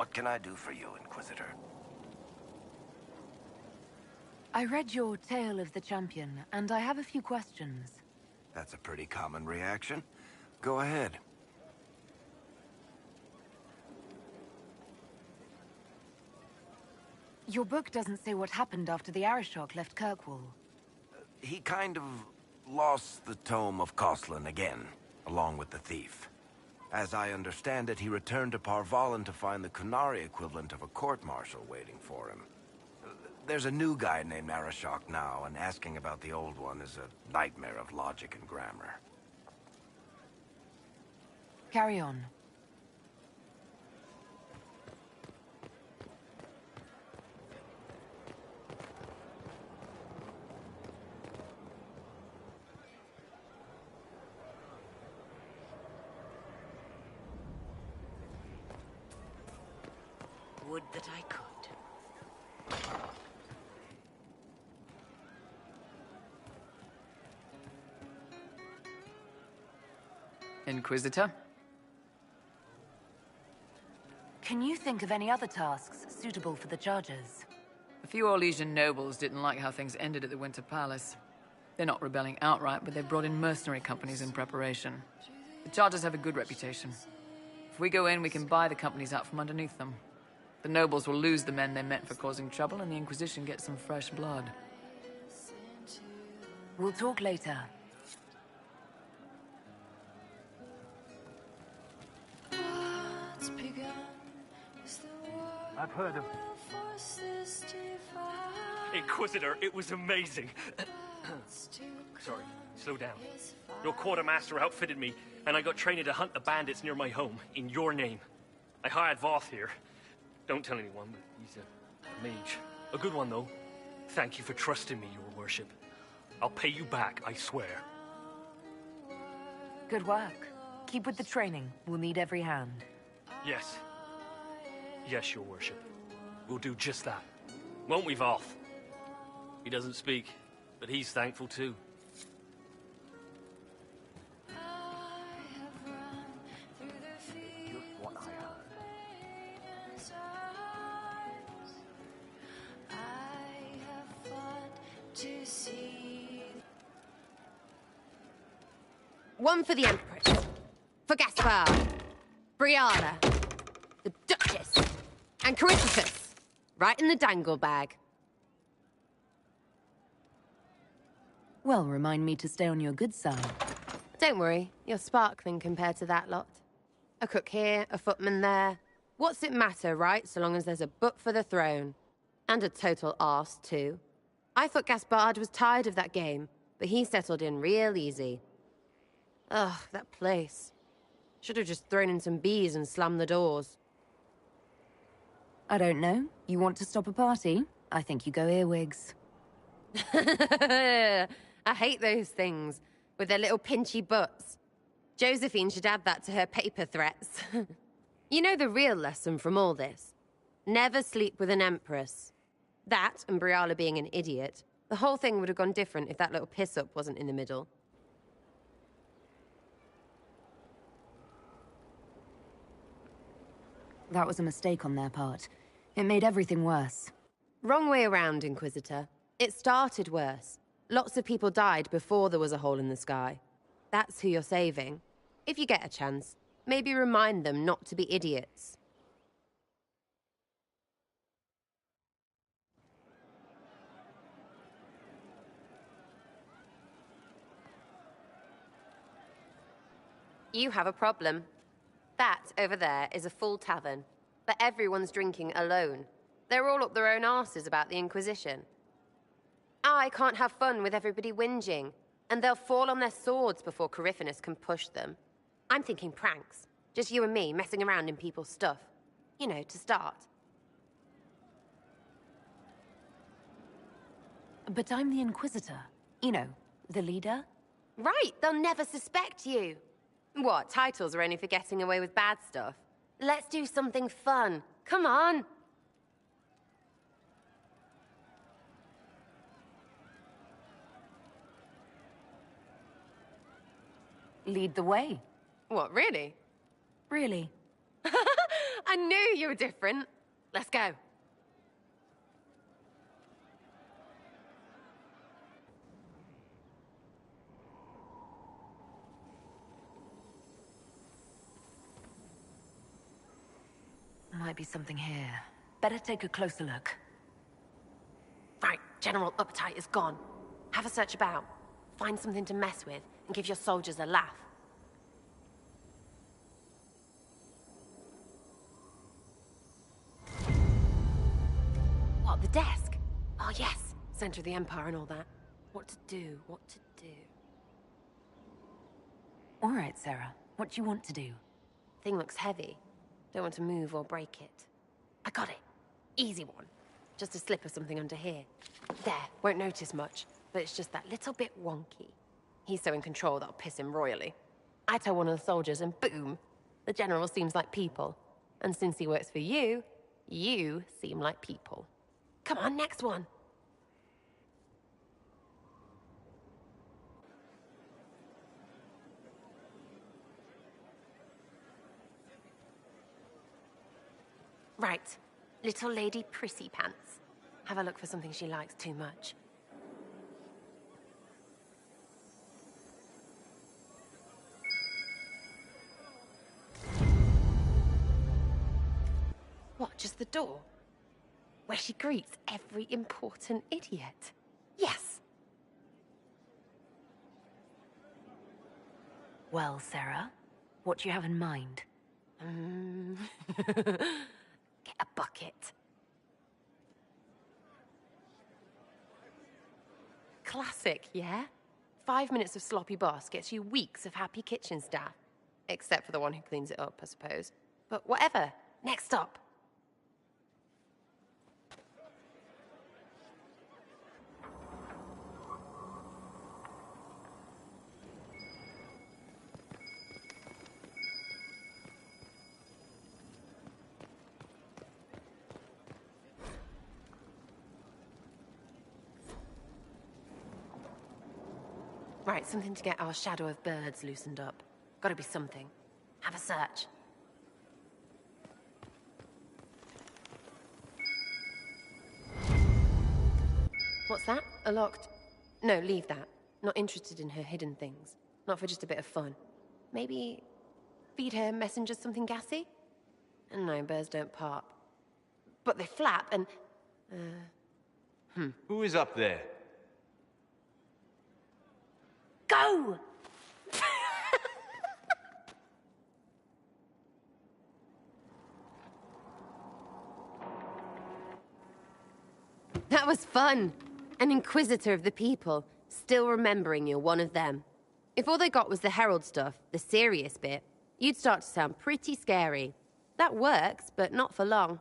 What can I do for you, Inquisitor? I read your Tale of the Champion, and I have a few questions. That's a pretty common reaction. Go ahead. Your book doesn't say what happened after the Arishok left Kirkwall. He kind of lost the Tome of Koslan again, along with the thief. As I understand it, he returned to Parvalan to find the Kunari equivalent of a court-martial waiting for him. There's a new guy named Arishok now, and asking about the old one is a nightmare of logic and grammar. Carry on. Would that I could. Inquisitor? Can you think of any other tasks suitable for the Chargers? A few Orlesian nobles didn't like how things ended at the Winter Palace. They're not rebelling outright, but they've brought in mercenary companies in preparation. The Chargers have a good reputation. If we go in, we can buy the companies out from underneath them. The nobles will lose the men they meant for causing trouble, and the Inquisition gets some fresh blood. We'll talk later. I've heard of... Inquisitor, it was amazing. Sorry, slow down. Your quartermaster outfitted me, and I got trained to hunt the bandits near my home, in your name. I hired Voth here. Don't tell anyone, but he's a mage. A good one, though. Thank you for trusting me, your worship. I'll pay you back, I swear. Good work. Keep with the training. We'll need every hand. Yes. Yes, your worship. We'll do just that. Won't we, Voth? He doesn't speak, but he's thankful too. what I heard. One for the Empress. For Gaspard. Briala. The Duchess. And Caritas. Right in the dangle bag. Well, remind me to stay on your good side. Don't worry, you're sparkling compared to that lot. A cook here, a footman there. What's it matter, right, so long as there's a book for the throne? And a total arse, too. I thought Gaspard was tired of that game, but he settled in real easy. Ugh, that place. Should have just thrown in some bees and slammed the doors. I don't know. You want to stop a party? I think you go earwigs. I hate those things, with their little pinchy butts. Josephine should add that to her paper threats. You know the real lesson from all this? Never sleep with an empress. That, and Briala being an idiot, the whole thing would have gone different if that little piss-up wasn't in the middle. That was a mistake on their part. It made everything worse. Wrong way around, Inquisitor. It started worse. Lots of people died before there was a hole in the sky. That's who you're saving. If you get a chance, maybe remind them not to be idiots. You have a problem. That, over there, is a full tavern. But everyone's drinking alone. They're all up their own arses about the Inquisition. I can't have fun with everybody whinging, and they'll fall on their swords before Coryphanus can push them. I'm thinking pranks. Just you and me messing around in people's stuff. You know, to start. But I'm the Inquisitor. You know, the leader. Right, they'll never suspect you. What, titles are only for getting away with bad stuff? Let's do something fun. Come on. Lead the way. What, really? Really? I knew you were different. Let's go. Might be something here. Better take a closer look. Right, general appetite is gone. Have a search about. Find something to mess with, and give your soldiers a laugh. What, the desk? Oh yes, center of the Empire and all that. What to do, what to do. All right, Sarah. What do you want to do? Thing looks heavy. Don't want to move or break it. I got it. Easy one. Just a slip of something under here. There, won't notice much, but it's just that little bit wonky. He's so in control that'll piss him royally. I tell one of the soldiers and boom! The general seems like people. And since he works for you, you seem like people. Come on, next one. Right. Little Lady Prissy Pants. Have a look for something she likes too much. What, just the door? Where she greets every important idiot. Yes! Well, Sarah, what do you have in mind? Get a bucket. Classic, yeah? 5 minutes of sloppy boss gets you weeks of happy kitchen staff. Except for the one who cleans it up, I suppose. But whatever. Next up. Right, something to get our shadow of birds loosened up. Gotta be something. Have a search. What's that? A locked... No, leave that. Not interested in her hidden things. Not for just a bit of fun. Maybe... feed her messengers something gassy? No, birds don't pop. But they flap and... Who is up there? Go! That was fun. An inquisitor of the people, still remembering you're one of them. If all they got was the herald stuff, the serious bit, you'd start to sound pretty scary. That works, but not for long.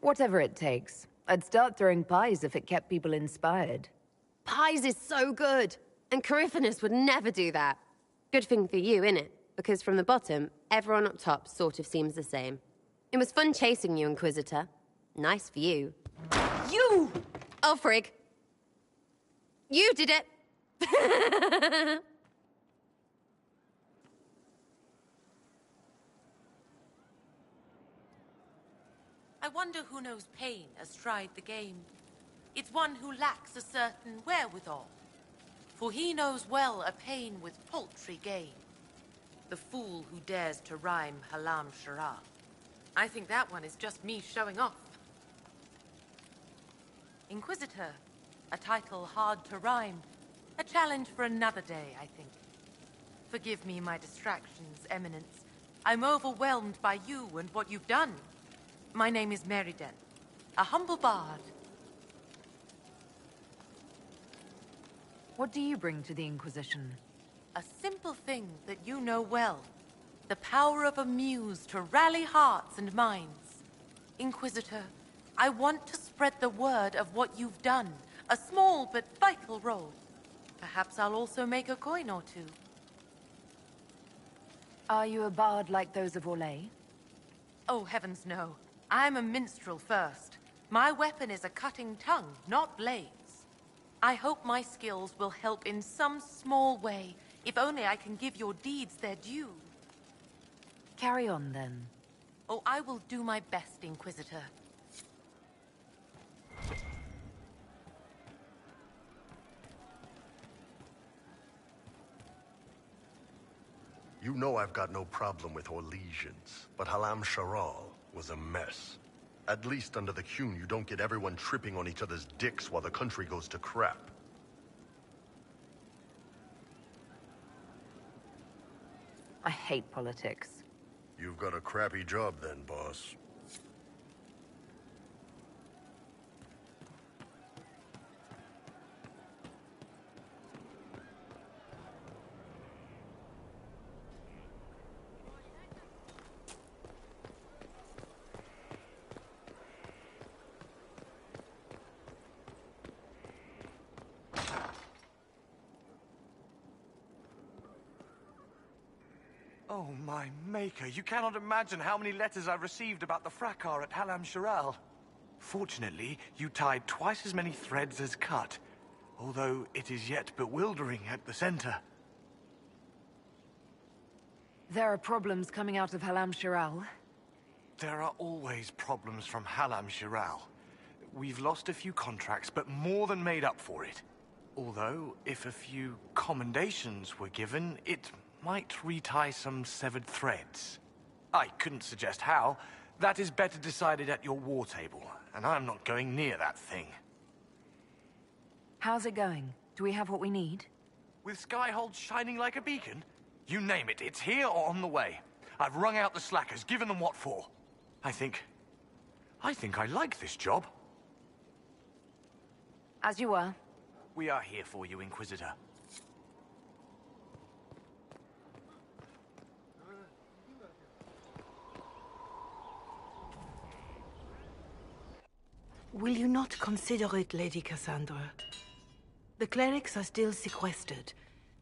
Whatever it takes. I'd start throwing pies if it kept people inspired. Pies is so good, and Coryphanus would never do that. Good thing for you, innit? Because from the bottom, everyone up top sort of seems the same. It was fun chasing you, Inquisitor. Nice for you. You! Oh, frig. You did it! I wonder who knows pain astride the game. It's one who lacks a certain wherewithal. For he knows well a pain with paltry gain. The fool who dares to rhyme Halam Shara. I think that one is just me showing off. Inquisitor, a title hard to rhyme. A challenge for another day, I think. Forgive me my distractions, Eminence. I'm overwhelmed by you and what you've done. My name is Meriden, a humble bard. What do you bring to the Inquisition? A simple thing that you know well. The power of a muse to rally hearts and minds. Inquisitor, I want to spread the word of what you've done. A small but vital role. Perhaps I'll also make a coin or two. Are you a bard like those of Orlais? Oh, heavens no. I'm a minstrel first. My weapon is a cutting tongue, not blades. I hope my skills will help in some small way, if only I can give your deeds their due. Carry on, then. Oh, I will do my best, Inquisitor. You know I've got no problem with Orlesians, but Halam-Sharal was a mess. At least under the Qun, you don't get everyone tripping on each other's dicks while the country goes to crap. I hate politics. You've got a crappy job then, boss. Oh, my maker. You cannot imagine how many letters I've received about the fracas at Halam-Sharal. Fortunately, you tied twice as many threads as cut, although it is yet bewildering at the center. There are problems coming out of Halam-Sharal. There are always problems from Halam-Sharal. We've lost a few contracts, but more than made up for it. Although, if a few commendations were given, it might retie some severed threads. I couldn't suggest how. That is better decided at your war table, and I'm not going near that thing. How's it going? Do we have what we need? With Skyhold shining like a beacon? You name it, it's here or on the way. I've wrung out the slackers, given them what for. I think I like this job. As you were. We are here for you, Inquisitor. Will you not consider it, Lady Cassandra? The clerics are still sequestered.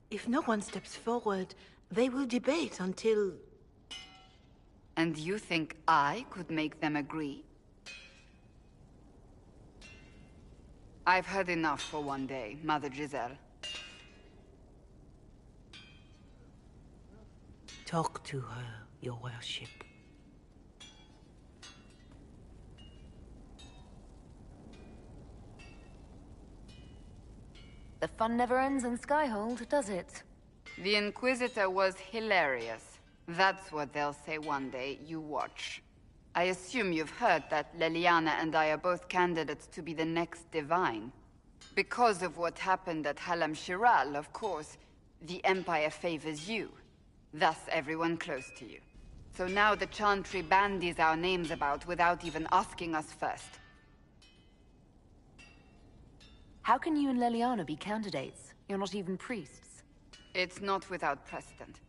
If no one steps forward, they will debate until... And you think I could make them agree? I've heard enough for one day, Mother Giselle. Talk to her, your worship. The fun never ends in Skyhold, does it? The Inquisitor was hilarious. That's what they'll say one day, you watch. I assume you've heard that Leliana and I are both candidates to be the next Divine. Because of what happened at Halam-Sharal, of course, the Empire favors you. Thus everyone close to you. So now the Chantry bandies our names about without even asking us first. How can you and Leliana be candidates? You're not even priests. It's not without precedent.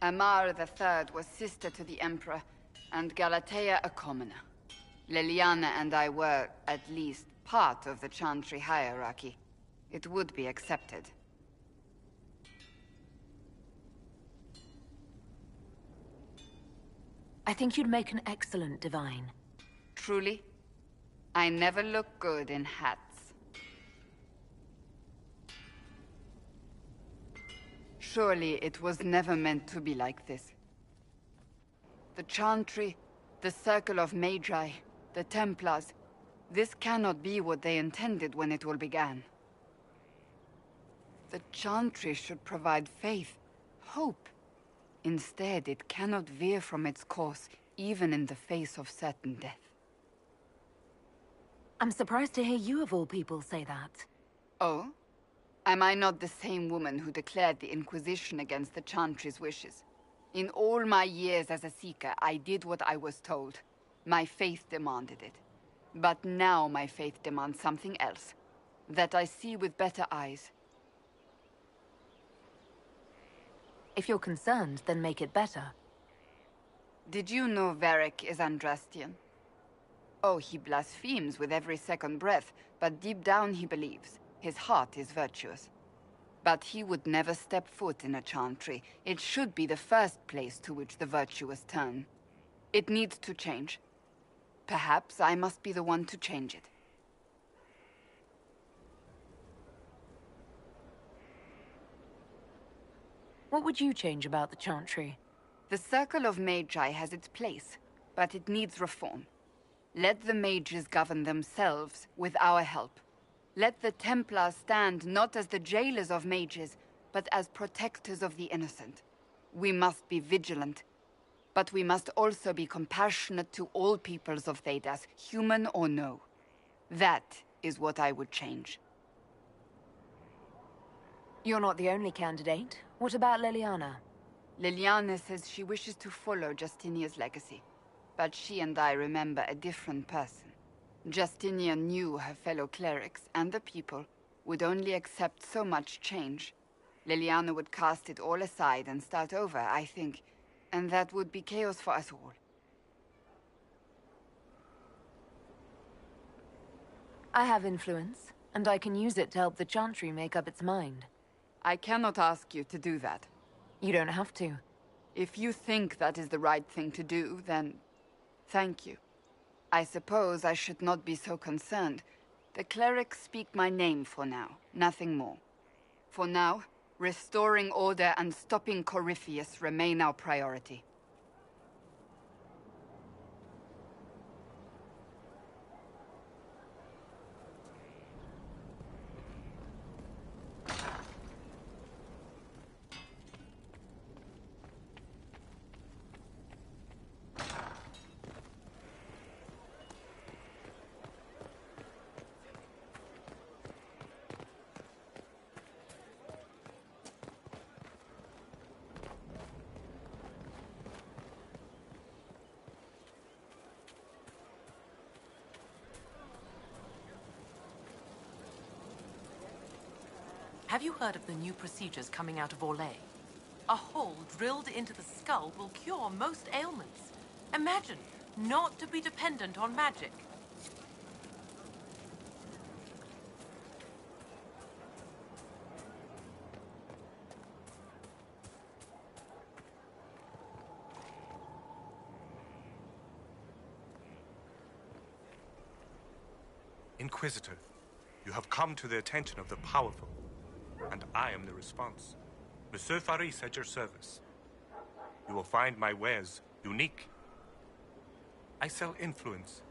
Amar III was sister to the Emperor, and Galatea a commoner. Leliana and I were, at least, part of the Chantry hierarchy. It would be accepted. I think you'd make an excellent Divine. Truly? I never look good in hats. Surely it was never meant to be like this. The Chantry, the Circle of Magi, the Templars, this cannot be what they intended when it all began. The Chantry should provide faith, hope. Instead, it cannot veer from its course, even in the face of certain death. I'm surprised to hear you of all people say that. Oh? Am I not the same woman who declared the Inquisition against the Chantry's wishes? In all my years as a Seeker, I did what I was told. My faith demanded it. But now my faith demands something else. That I see with better eyes. If you're concerned, then make it better. Did you know Varric is Andrastian? Oh, he blasphemes with every second breath, but deep down he believes. His heart is virtuous. But he would never step foot in a Chantry. It should be the first place to which the virtuous turn. It needs to change. Perhaps I must be the one to change it. What would you change about the Chantry? The Circle of Magi has its place, but it needs reform. Let the mages govern themselves with our help. Let the Templars stand not as the jailers of mages, but as protectors of the innocent. We must be vigilant, but we must also be compassionate to all peoples of Thedas, human or no. That is what I would change. You're not the only candidate. What about Leliana? Leliana says she wishes to follow Justinia's legacy, but she and I remember a different person. Justinia knew her fellow clerics and the people would only accept so much change. Leliana would cast it all aside and start over, I think, and that would be chaos for us all. I have influence, and I can use it to help the Chantry make up its mind. I cannot ask you to do that. You don't have to. If you think that is the right thing to do, then thank you. I suppose I should not be so concerned. The clerics speak my name for now, nothing more. For now, restoring order and stopping Corypheus remain our priority. Have you heard of the new procedures coming out of Orlais? A hole drilled into the skull will cure most ailments. Imagine, not to be dependent on magic. Inquisitor, you have come to the attention of the powerful, and I am the response. Monsieur Faris at your service. You will find my wares unique. I sell influence.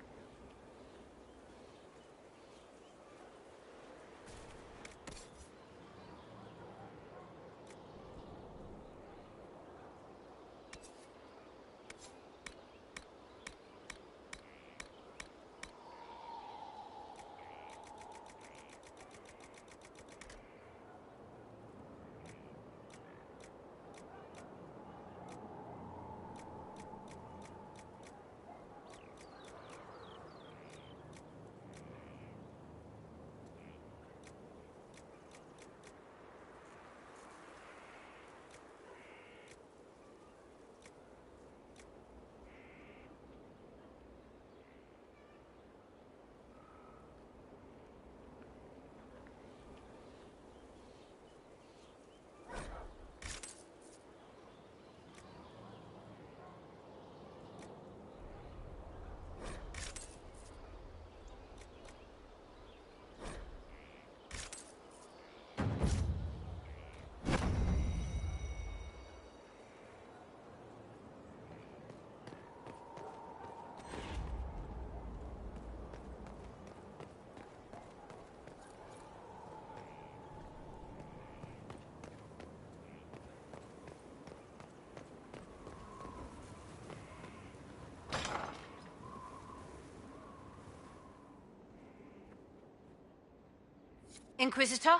Inquisitor,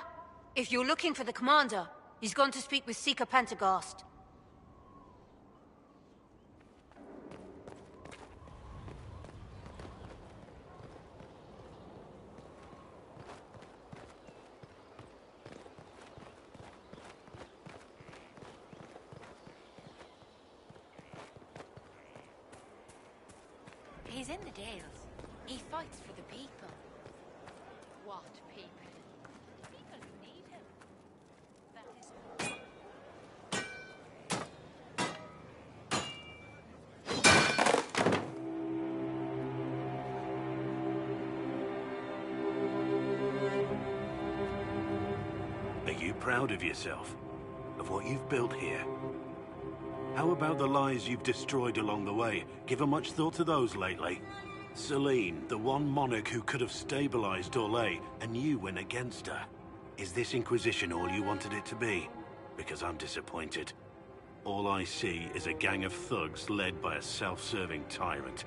if you're looking for the commander, he's gone to speak with Seeker Pentagast. He's in the Dales. He fights for the people. What people? People who need him. That is... Are you proud of yourself? Of what you've built here? How about the lives you've destroyed along the way? Given much thought to those lately? Celine, the one monarch who could have stabilized Orlais, and you went against her. Is this Inquisition all you wanted it to be? Because I'm disappointed. All I see is a gang of thugs led by a self-serving tyrant.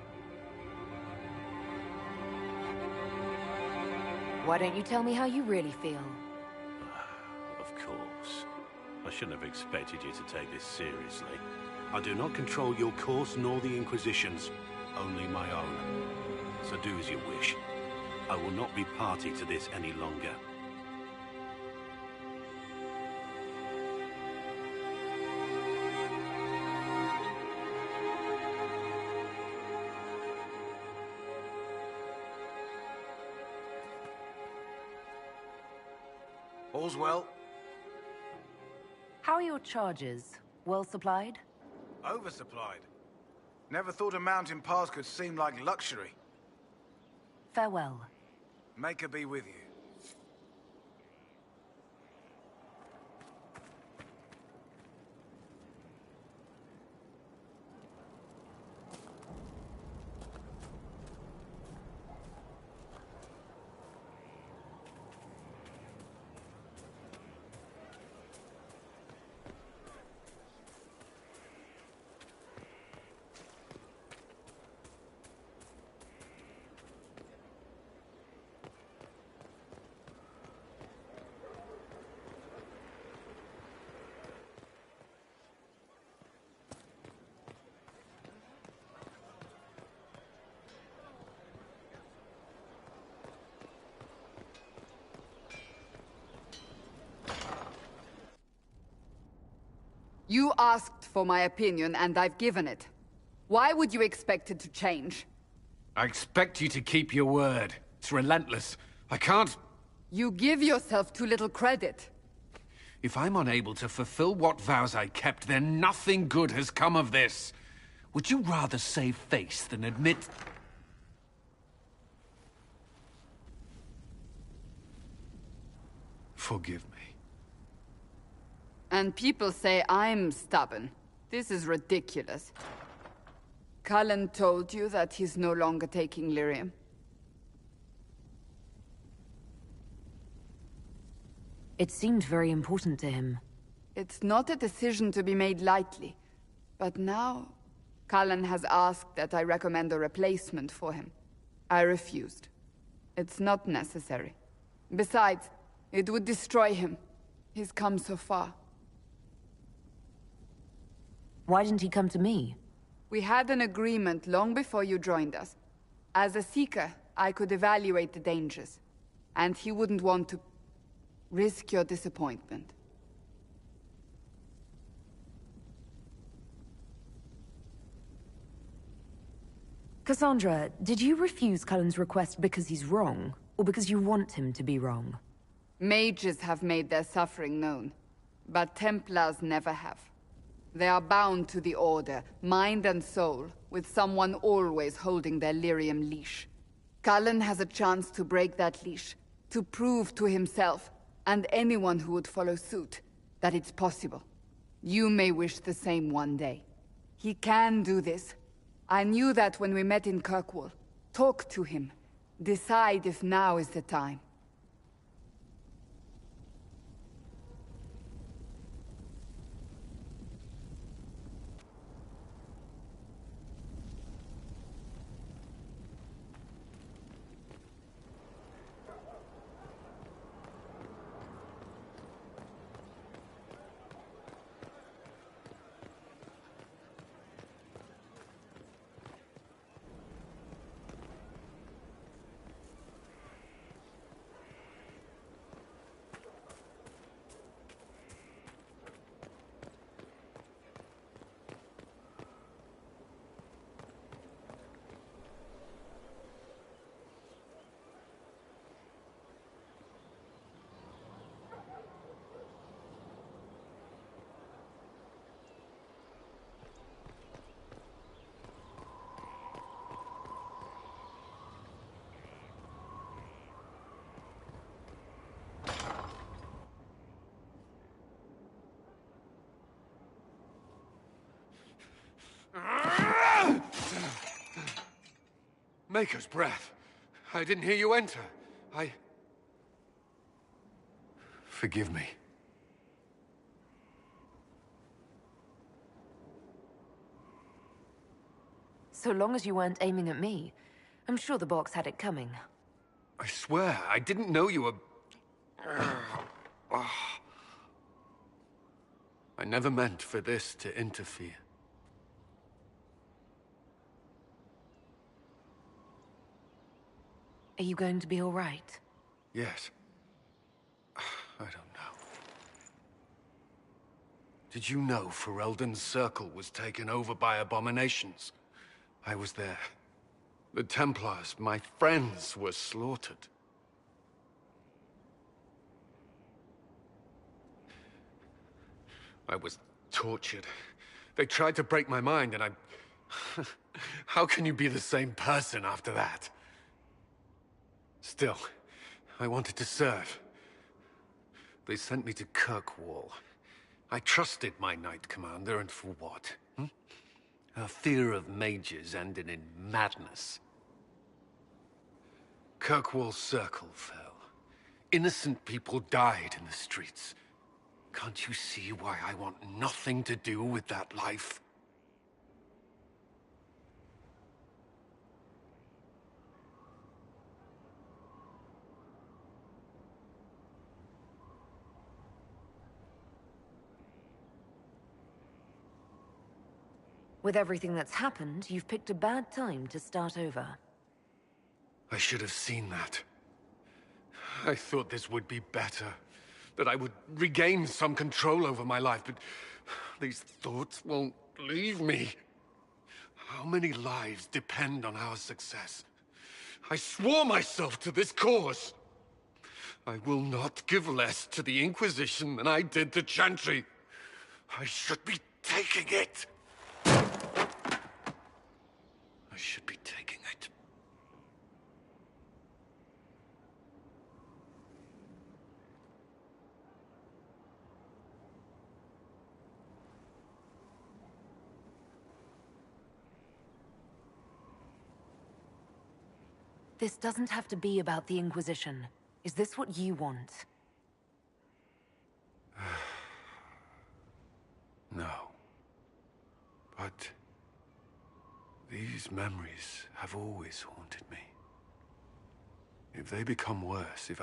Why don't you tell me how you really feel? Of course. I shouldn't have expected you to take this seriously. I do not control your course nor the Inquisition's, only my own. So do as you wish. I will not be party to this any longer. All's well? How are your charges? Well supplied? Oversupplied. Never thought a mountain pass could seem like luxury. Farewell. Make her be with you. You asked for my opinion, and I've given it. Why would you expect it to change? I expect you to keep your word. It's relentless. I can't... You give yourself too little credit. If I'm unable to fulfill what vows I kept, then nothing good has come of this. Would you rather save face than admit... Forgive me. And people say I'm stubborn. This is ridiculous. Cullen told you that he's no longer taking lyrium. It seemed very important to him. It's not a decision to be made lightly. But now, Cullen has asked that I recommend a replacement for him. I refused. It's not necessary. Besides, it would destroy him. He's come so far. Why didn't he come to me? We had an agreement long before you joined us. As a Seeker, I could evaluate the dangers. And he wouldn't want to risk your disappointment. Cassandra, did you refuse Cullen's request because he's wrong? Or because you want him to be wrong? Mages have made their suffering known. But Templars never have. They are bound to the Order, mind and soul, with someone always holding their lyrium leash. Cullen has a chance to break that leash, to prove to himself, and anyone who would follow suit, that it's possible. You may wish the same one day. He can do this. I knew that when we met in Kirkwall. Talk to him. Decide if now is the time. Maker's breath. I didn't hear you enter. Forgive me. So long as you weren't aiming at me, I'm sure the box had it coming. I swear, I didn't know you were... I never meant for this to interfere. Are you going to be all right? Yes. I don't know. Did you know Ferelden's circle was taken over by abominations? I was there. The Templars, my friends, were slaughtered. I was tortured. They tried to break my mind, and I... How can you be the same person after that? Still, I wanted to serve. They sent me to Kirkwall. I trusted my Knight Commander, and for what? Her fear of mages ended in madness. Kirkwall's circle fell. Innocent people died in the streets. Can't you see why I want nothing to do with that life? With everything that's happened, you've picked a bad time to start over. I should have seen that. I thought this would be better. That I would regain some control over my life, but these thoughts won't leave me. How many lives depend on our success? I swore myself to this cause. I will not give less to the Inquisition than I did to Chantry. I should be taking it. I should be taking it. This doesn't have to be about the Inquisition. Is this what you want? No. But these memories have always haunted me. If they become worse, if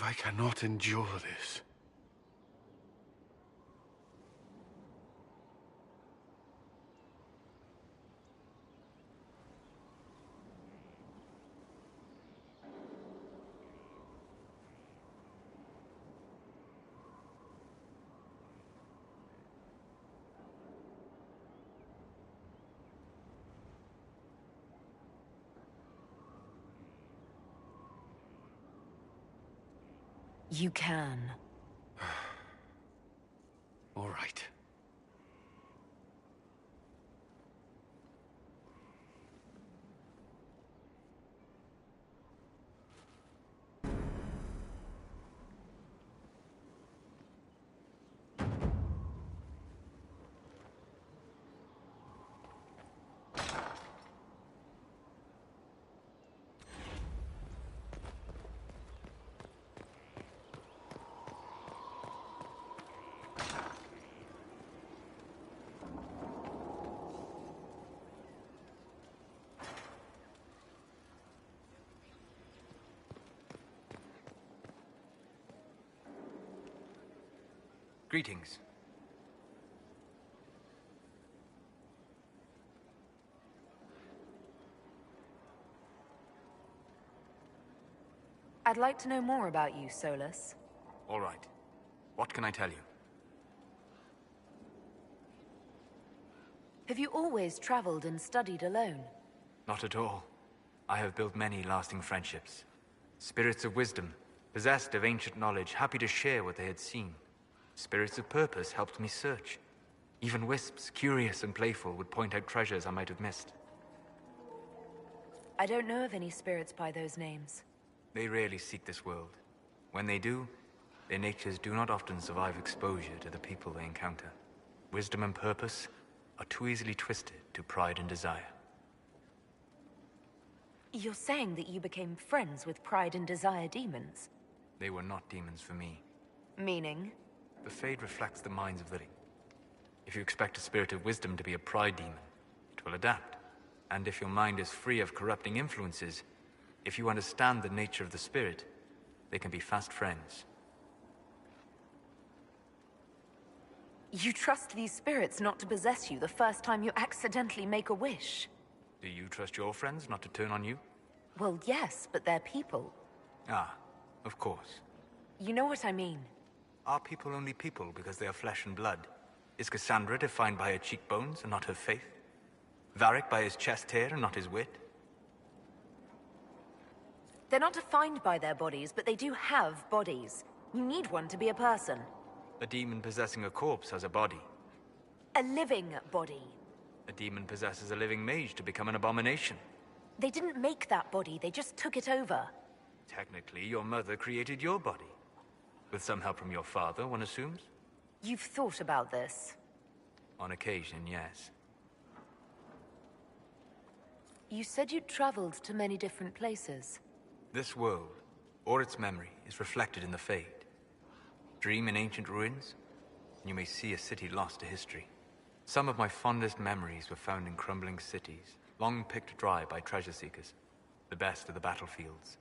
I cannot endure this... You can. All right. Greetings. I'd like to know more about you, Solus. All right. What can I tell you? Have you always traveled and studied alone? Not at all. I have built many lasting friendships. Spirits of wisdom, possessed of ancient knowledge, happy to share what they had seen. Spirits of purpose helped me search. Even wisps, curious and playful, would point out treasures I might have missed. I don't know of any spirits by those names. They rarely seek this world. When they do, their natures do not often survive exposure to the people they encounter. Wisdom and purpose are too easily twisted to pride and desire. You're saying that you became friends with Pride and Desire demons? They were not demons for me. Meaning? The Fade reflects the minds of the living. If you expect a spirit of wisdom to be a pride demon, it will adapt. And if your mind is free of corrupting influences, if you understand the nature of the spirit, they can be fast friends. You trust these spirits not to possess you the first time you accidentally make a wish? Do you trust your friends not to turn on you? Well, yes, but they're people. Ah, of course. You know what I mean. Are people only people because they are flesh and blood? Is Cassandra defined by her cheekbones and not her faith? Varric by his chest hair and not his wit? They're not defined by their bodies, but they do have bodies. You need one to be a person. A demon possessing a corpse has a body. A living body. A demon possesses a living mage to become an abomination. They didn't make that body, they just took it over. Technically, your mother created your body. With some help from your father, one assumes? You've thought about this? On occasion, yes. You said you'd traveled to many different places. This world, or its memory, is reflected in the Fade. Dream in ancient ruins, and you may see a city lost to history. Some of my fondest memories were found in crumbling cities, long picked dry by treasure seekers. The best of the battlefields.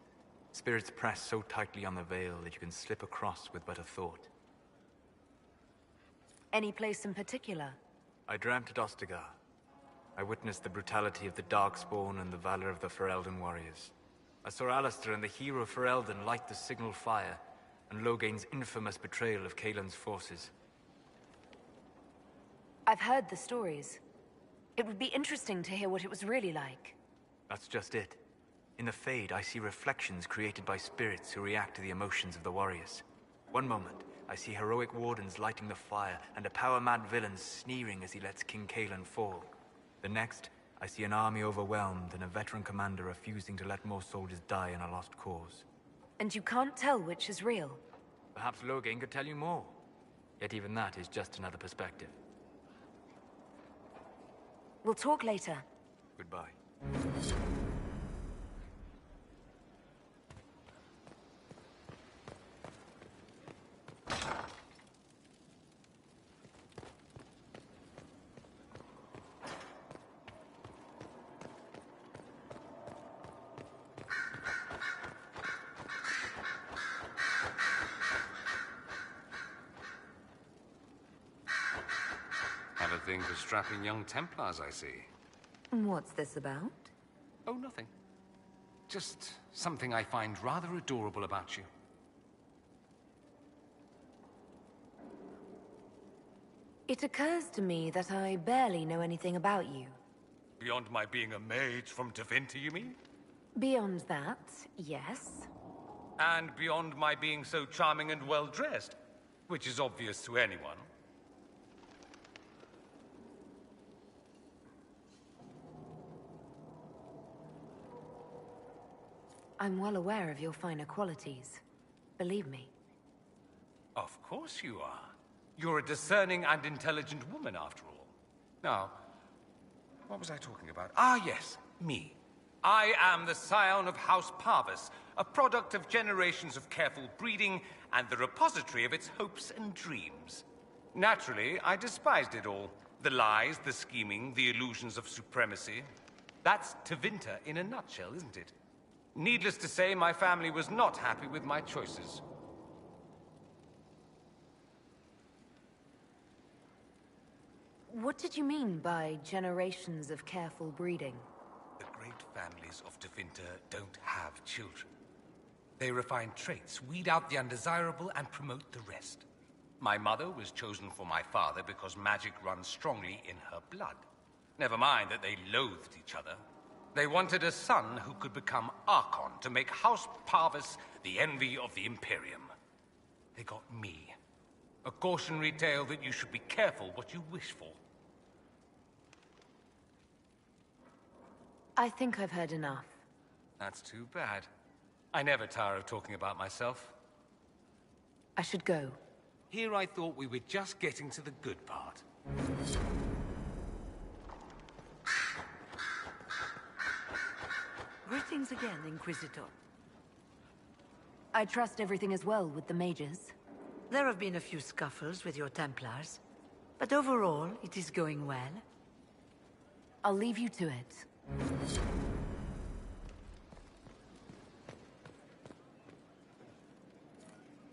Spirits press so tightly on the veil that you can slip across with but a thought. Any place in particular? I dreamt at Ostagar. I witnessed the brutality of the Darkspawn and the valor of the Ferelden warriors. I saw Alistair and the hero Ferelden light the signal fire, and Logain's infamous betrayal of Kaelin's forces. I've heard the stories. It would be interesting to hear what it was really like. That's just it. In the Fade, I see reflections created by spirits who react to the emotions of the warriors. One moment, I see heroic wardens lighting the fire, and a power-mad villain sneering as he lets King Kaelin fall. The next, I see an army overwhelmed and a veteran commander refusing to let more soldiers die in a lost cause. And you can't tell which is real? Perhaps Logain could tell you more. Yet even that is just another perspective. We'll talk later. Goodbye. Have a thing for strapping young Templars, I see. What's this about? Oh, nothing. Just something I find rather adorable about you. It occurs to me that I barely know anything about you. Beyond my being a mage from Tevinter, you mean? Beyond that, yes. And beyond my being so charming and well-dressed, which is obvious to anyone. I'm well aware of your finer qualities. Believe me. Of course you are. You're a discerning and intelligent woman, after all. Now, what was I talking about? Ah, yes, me. I am the scion of House Parvis, a product of generations of careful breeding and the repository of its hopes and dreams. Naturally, I despised it all. The lies, the scheming, the illusions of supremacy. That's Tevinter in a nutshell, isn't it? Needless to say, my family was not happy with my choices. What did you mean by generations of careful breeding? The great families of Tevinter don't have children. They refine traits, weed out the undesirable, and promote the rest. My mother was chosen for my father because magic runs strongly in her blood. Never mind that they loathed each other. They wanted a son who could become Archon to make House Parvis the envy of the Imperium. They got me. A cautionary tale that you should be careful what you wish for. I think I've heard enough. That's too bad. I never tire of talking about myself. I should go. Here I thought we were just getting to the good part. Greetings. things again, Inquisitor? I trust everything is well with the mages. There have been a few scuffles with your Templars, but overall, it is going well. I'll leave you to it.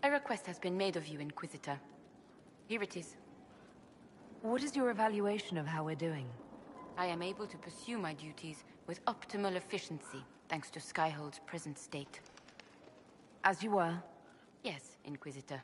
A request has been made of you, Inquisitor. Here it is. What is your evaluation of how we're doing? I am able to pursue my duties with optimal efficiency, thanks to Skyhold's present state. As you were? Yes, Inquisitor.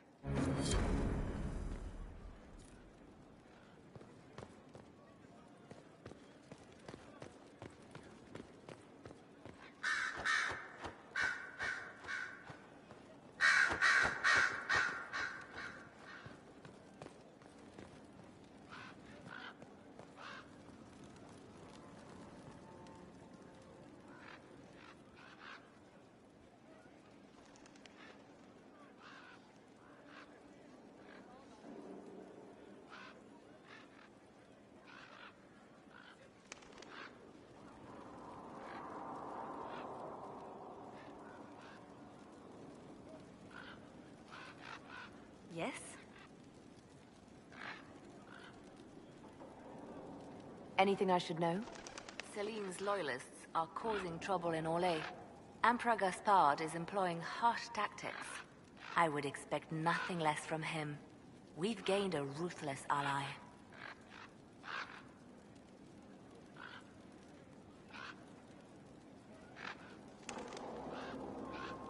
Yes? Anything I should know? Celine's loyalists are causing trouble in Orlais. Emperor Gaspard is employing harsh tactics. I would expect nothing less from him. We've gained a ruthless ally.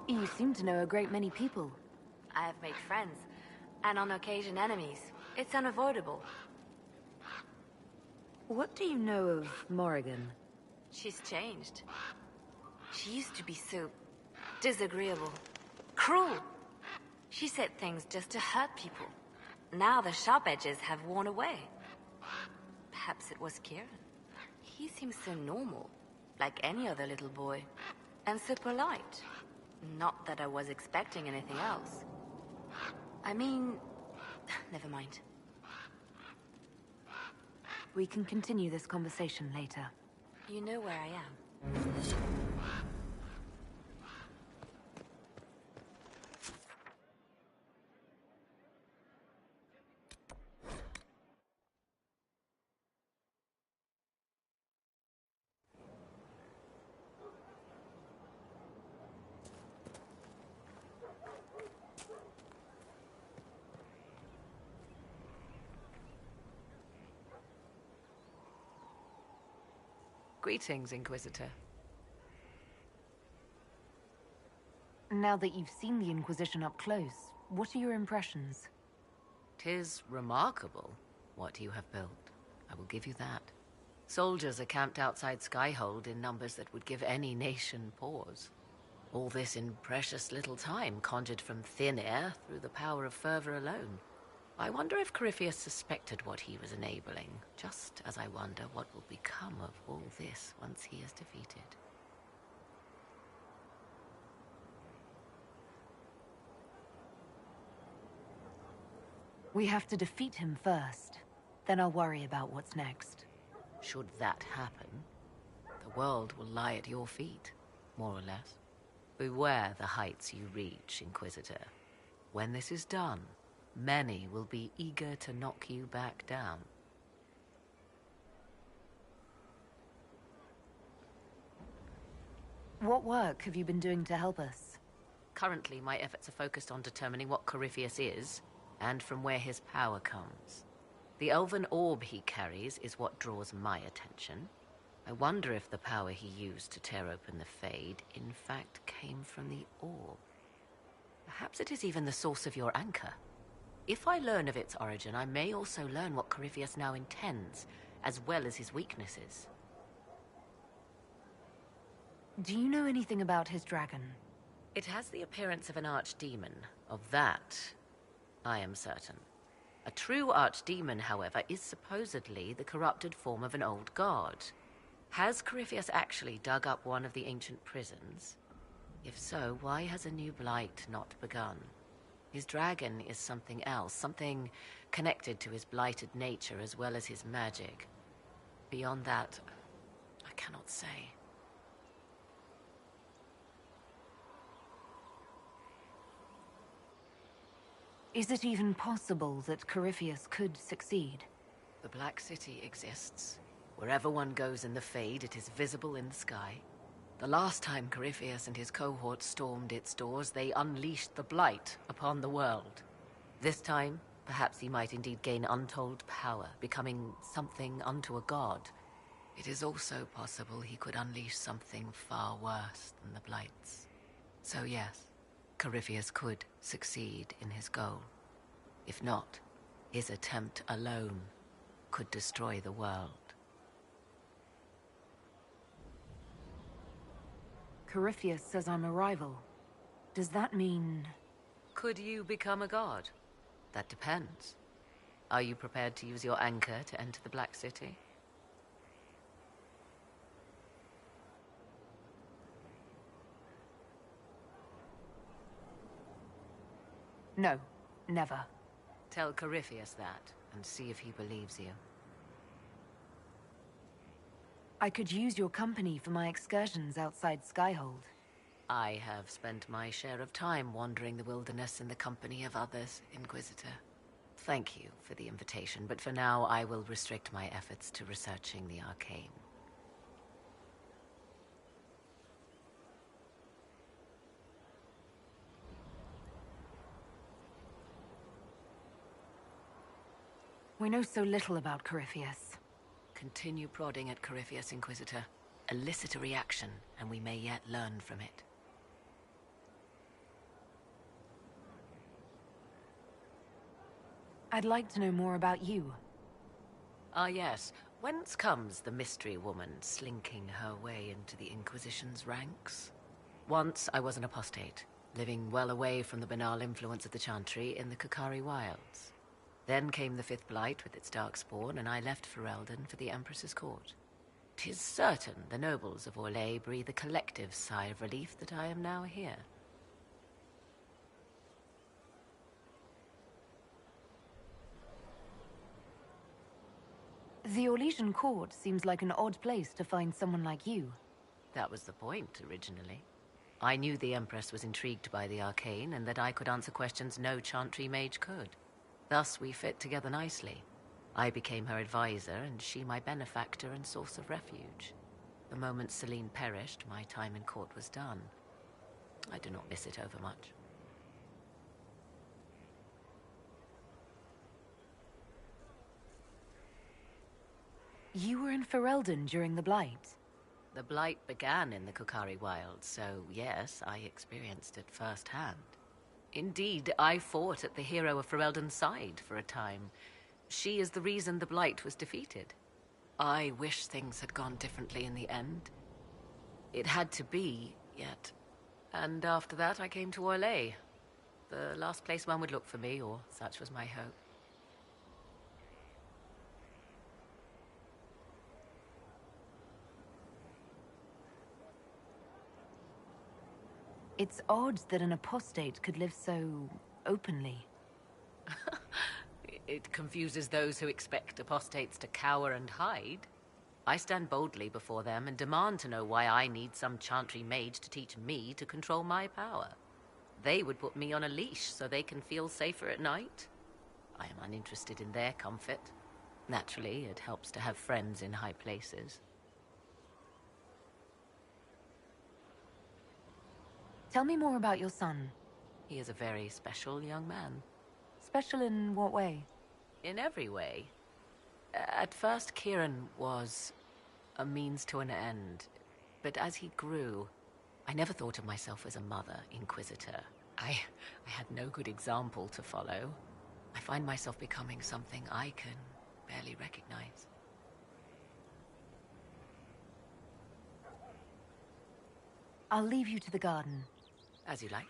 You seem to know a great many people. I have made friends, and on occasion enemies. It's unavoidable. What do you know of Morrigan? She's changed. She used to be so disagreeable, cruel. She said things just to hurt people. Now the sharp edges have worn away. Perhaps it was Kieran. He seems so normal, like any other little boy, and so polite. Not that I was expecting anything else. I mean, never mind. We can continue this conversation later. You know where I am. Greetings, Inquisitor. Now that you've seen the Inquisition up close, what are your impressions? 'Tis remarkable what you have built. I will give you that. Soldiers are camped outside Skyhold in numbers that would give any nation pause. All this in precious little time, conjured from thin air through the power of fervor alone. I wonder if Corypheus suspected what he was enabling, just as I wonder what will become of all this once he is defeated. We have to defeat him first. Then I'll worry about what's next. Should that happen, the world will lie at your feet, more or less. Beware the heights you reach, Inquisitor. When this is done, many will be eager to knock you back down. What work have you been doing to help us? Currently, my efforts are focused on determining what Corypheus is, and from where his power comes. The elven orb he carries is what draws my attention. I wonder if the power he used to tear open the Fade, in fact, came from the orb. Perhaps it is even the source of your anchor. If I learn of its origin, I may also learn what Corypheus now intends, as well as his weaknesses. Do you know anything about his dragon? It has the appearance of an archdemon. Of that, I am certain. A true archdemon, however, is supposedly the corrupted form of an old god. Has Corypheus actually dug up one of the ancient prisons? If so, why has a new blight not begun? His dragon is something else, something connected to his blighted nature as well as his magic. Beyond that, I cannot say. Is it even possible that Corypheus could succeed? The Black City exists. Wherever one goes in the Fade, it is visible in the sky. The last time Corypheus and his cohort stormed its doors, they unleashed the Blight upon the world. This time, perhaps he might indeed gain untold power, becoming something unto a god. It is also possible he could unleash something far worse than the Blights. So yes, Corypheus could succeed in his goal. If not, his attempt alone could destroy the world. Corypheus says I'm a rival. Does that mean... Could you become a god? That depends. Are you prepared to use your anchor to enter the Black City? No, never. Tell Corypheus that, and see if he believes you. I could use your company for my excursions outside Skyhold. I have spent my share of time wandering the wilderness in the company of others, Inquisitor. Thank you for the invitation, but for now I will restrict my efforts to researching the arcane. We know so little about Corypheus. Continue prodding at Corypheus, Inquisitor. Elicit a reaction, and we may yet learn from it. I'd like to know more about you. Ah, yes. Whence comes the mystery woman slinking her way into the Inquisition's ranks? Once I was an apostate, living well away from the banal influence of the Chantry in the Kukari Wilds. Then came the Fifth Blight with its darkspawn, and I left Ferelden for the Empress's court. 'Tis certain the nobles of Orlais breathe a collective sigh of relief that I am now here. The Orlesian court seems like an odd place to find someone like you. That was the point, originally. I knew the Empress was intrigued by the arcane, and that I could answer questions no Chantry mage could. Thus we fit together nicely. I became her advisor, and she my benefactor and source of refuge. The moment Celine perished, my time in court was done. I do not miss it overmuch. You were in Ferelden during the Blight. The Blight began in the Kukari Wilds, so yes, I experienced it firsthand. Indeed, I fought at the hero of Ferelden's side for a time. She is the reason the Blight was defeated. I wish things had gone differently in the end. It had to be, yet. And after that, I came to Orlais. The last place one would look for me, or such was my hope. It's odd that an apostate could live so openly. It confuses those who expect apostates to cower and hide. I stand boldly before them and demand to know why I need some Chantry mage to teach me to control my power. They would put me on a leash so they can feel safer at night. I am uninterested in their comfort. Naturally, it helps to have friends in high places. Tell me more about your son. He is a very special young man. Special in what way? In every way. At first, Kieran was a means to an end. But as he grew, I never thought of myself as a mother, Inquisitor. I had no good example to follow. I find myself becoming something I can barely recognize. I'll leave you to the garden. As you like.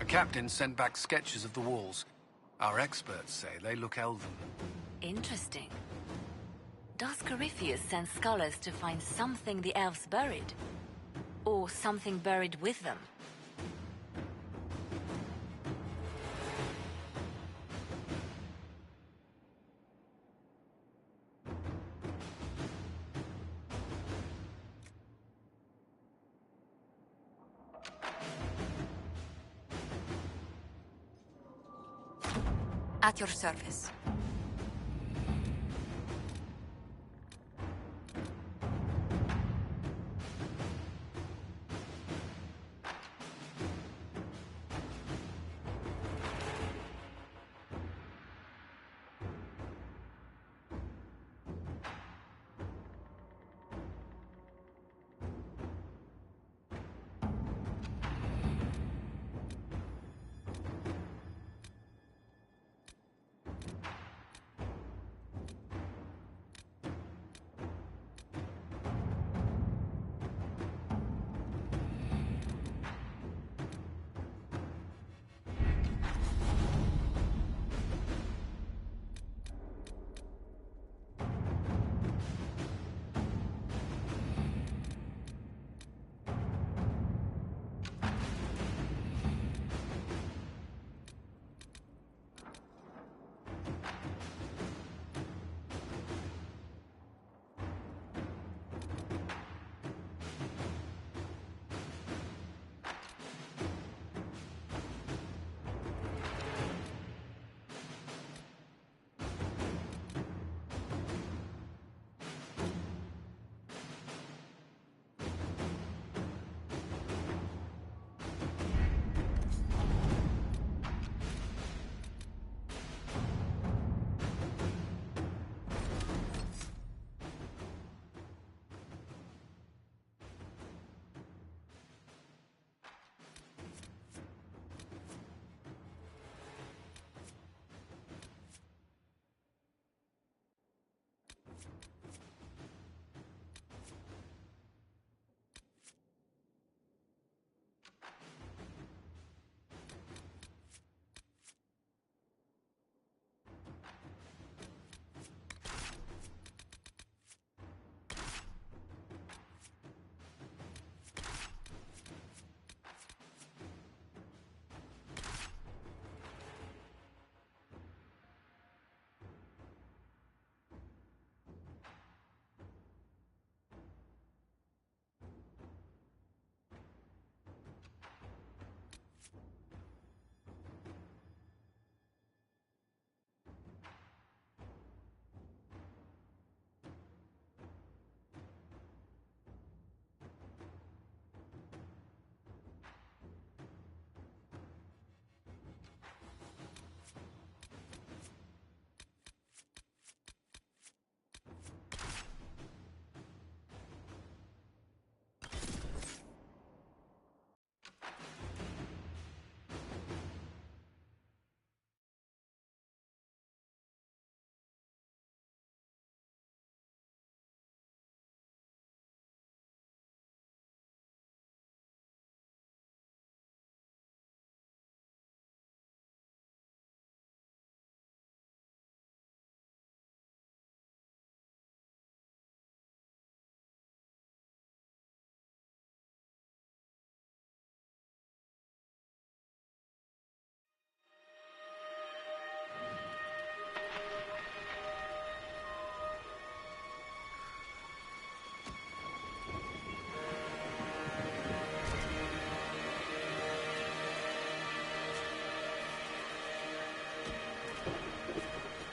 captain sent back sketches of the walls. Our experts say they look elven. Interesting. Does Corypheus send scholars to find something the elves buried? Or something buried with them? At your service.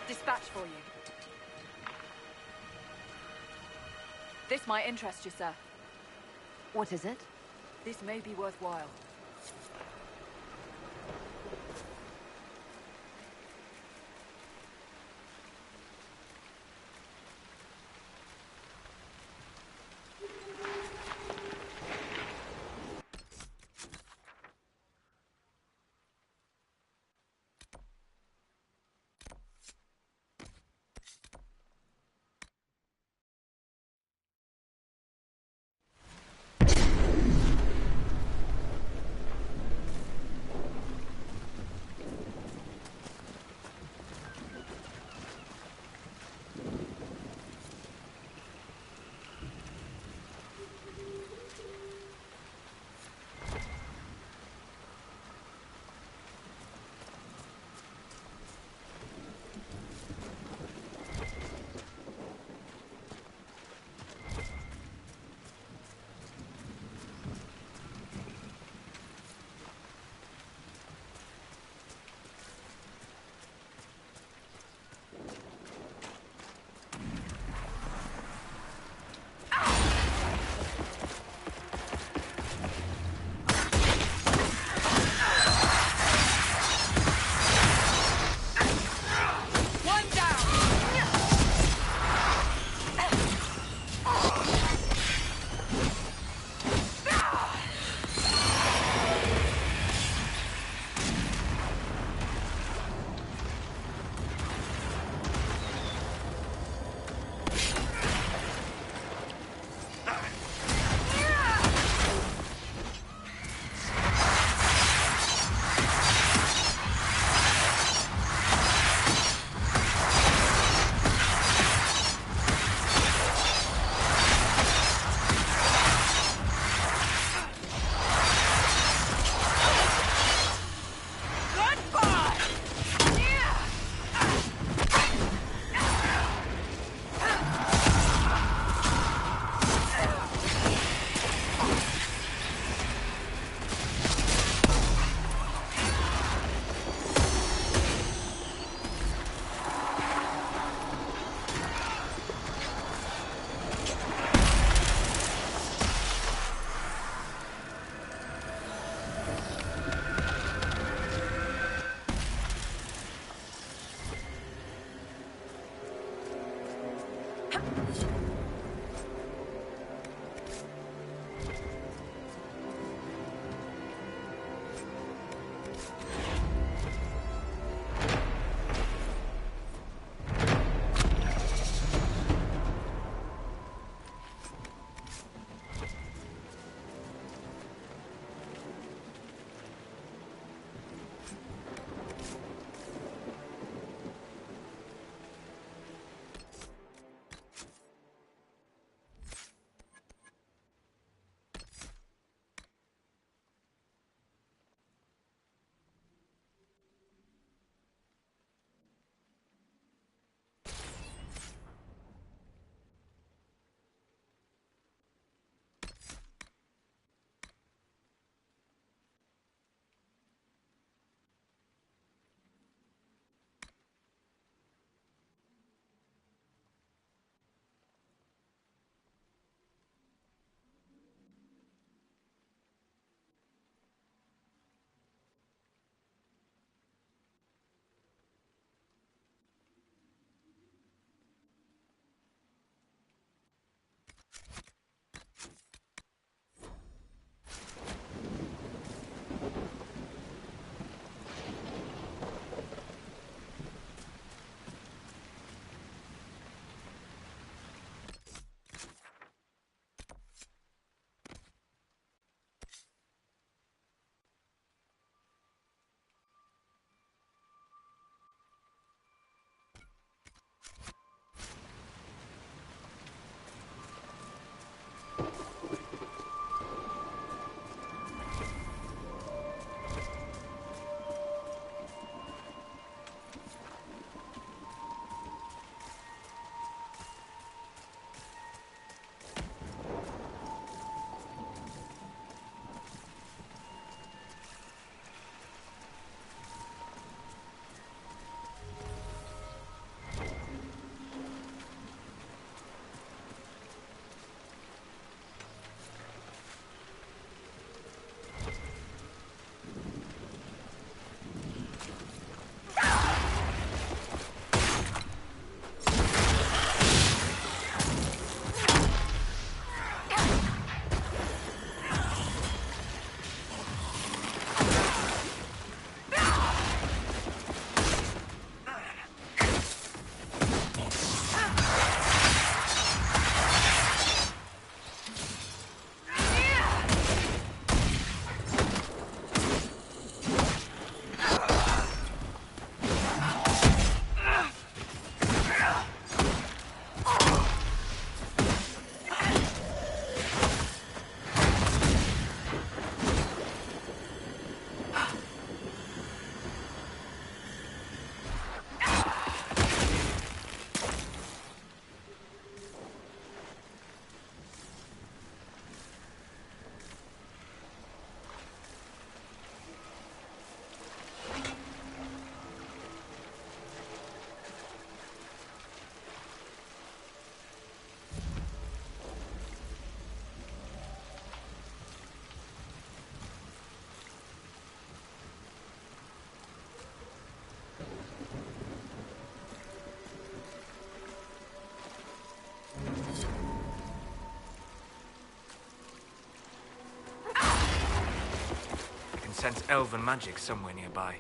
Dispatch for you. This might interest you, sir. What is it? This may be worthwhile. sense elven magic somewhere nearby.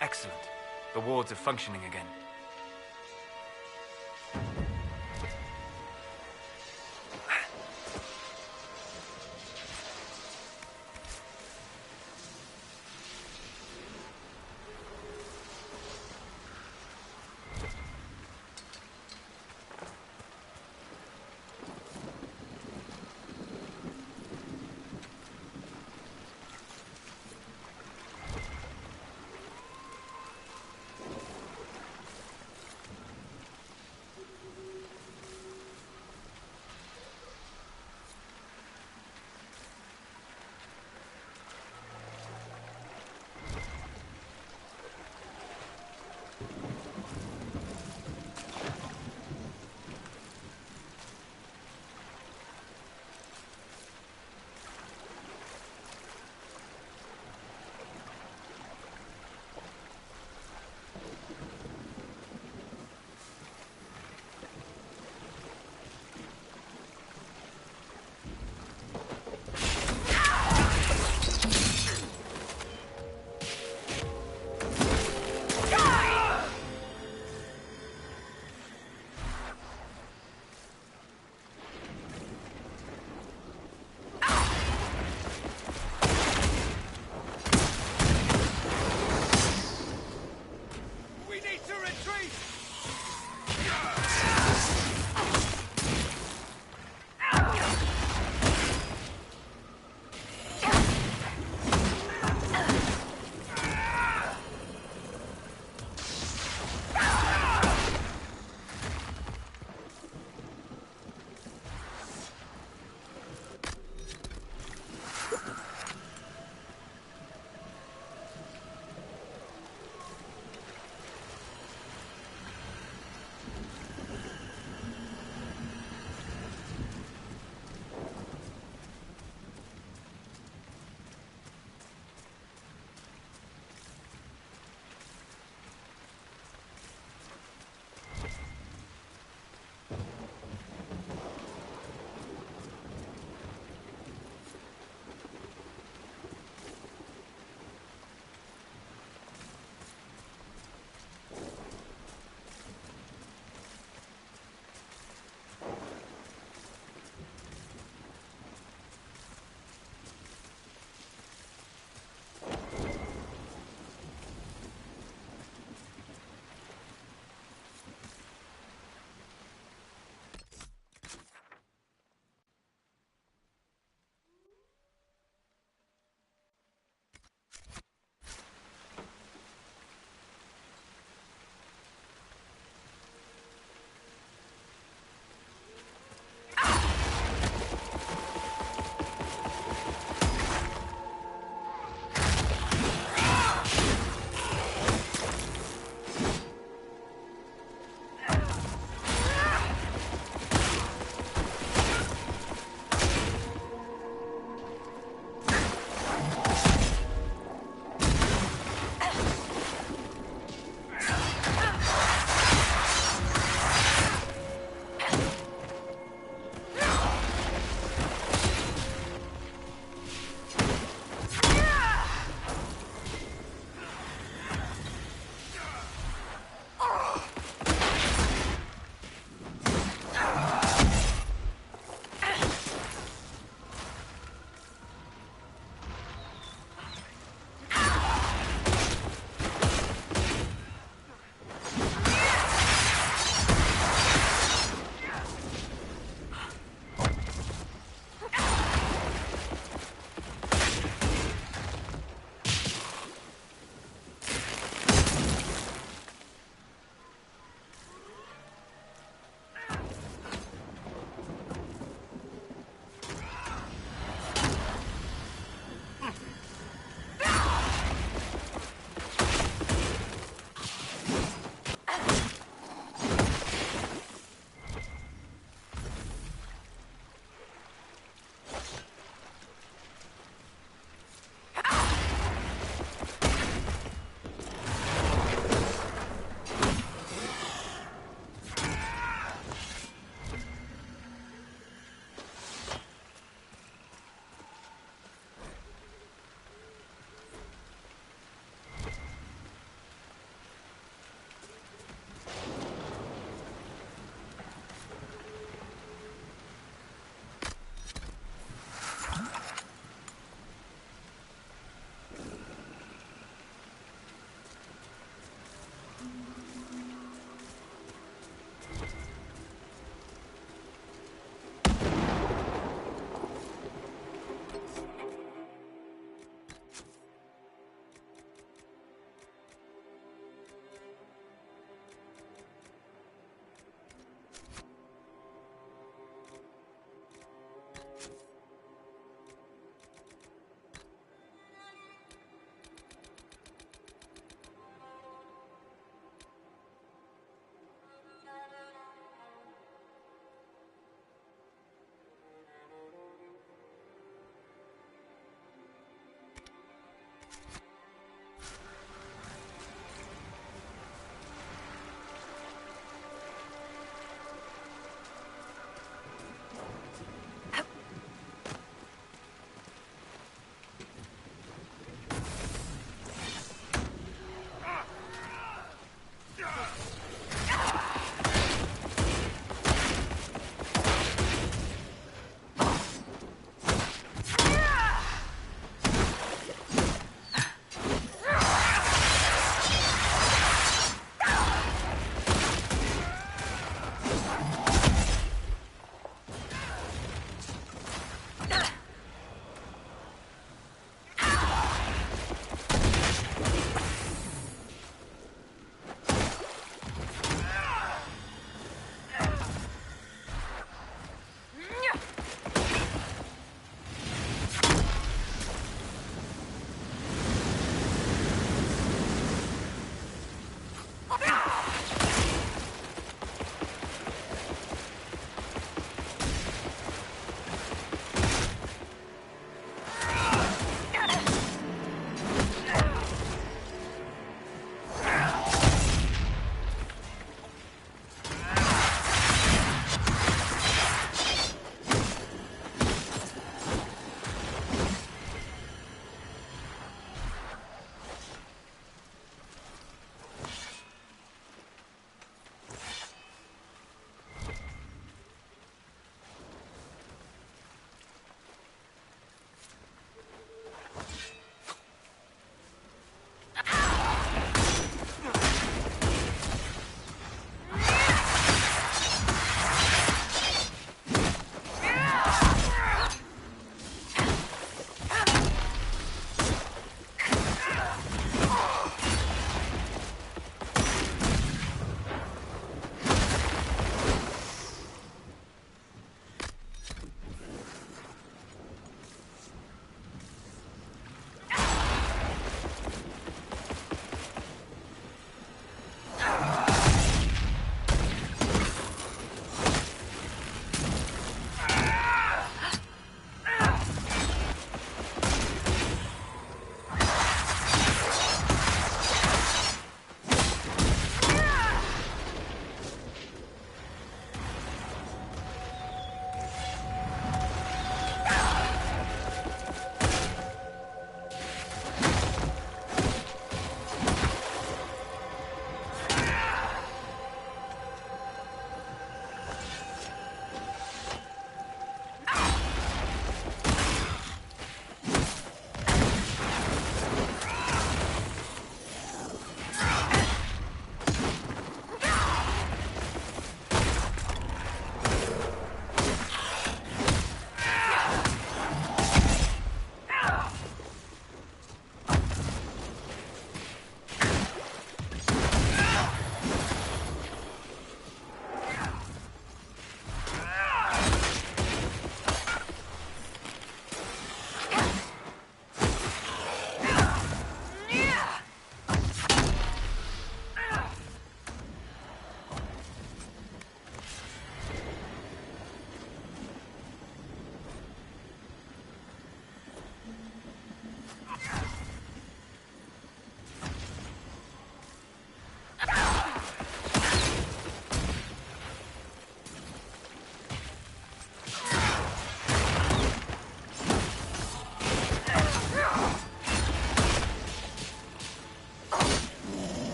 Excellent. The wards are functioning again.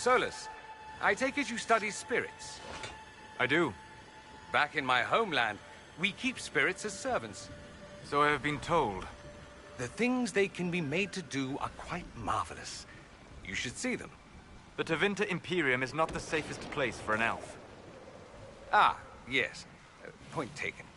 Solus, I take it you study spirits? I do. Back in my homeland, we keep spirits as servants. So I have been told. The things they can be made to do are quite marvelous. You should see them. The Tevinter Imperium is not the safest place for an elf. Ah, yes. Point taken.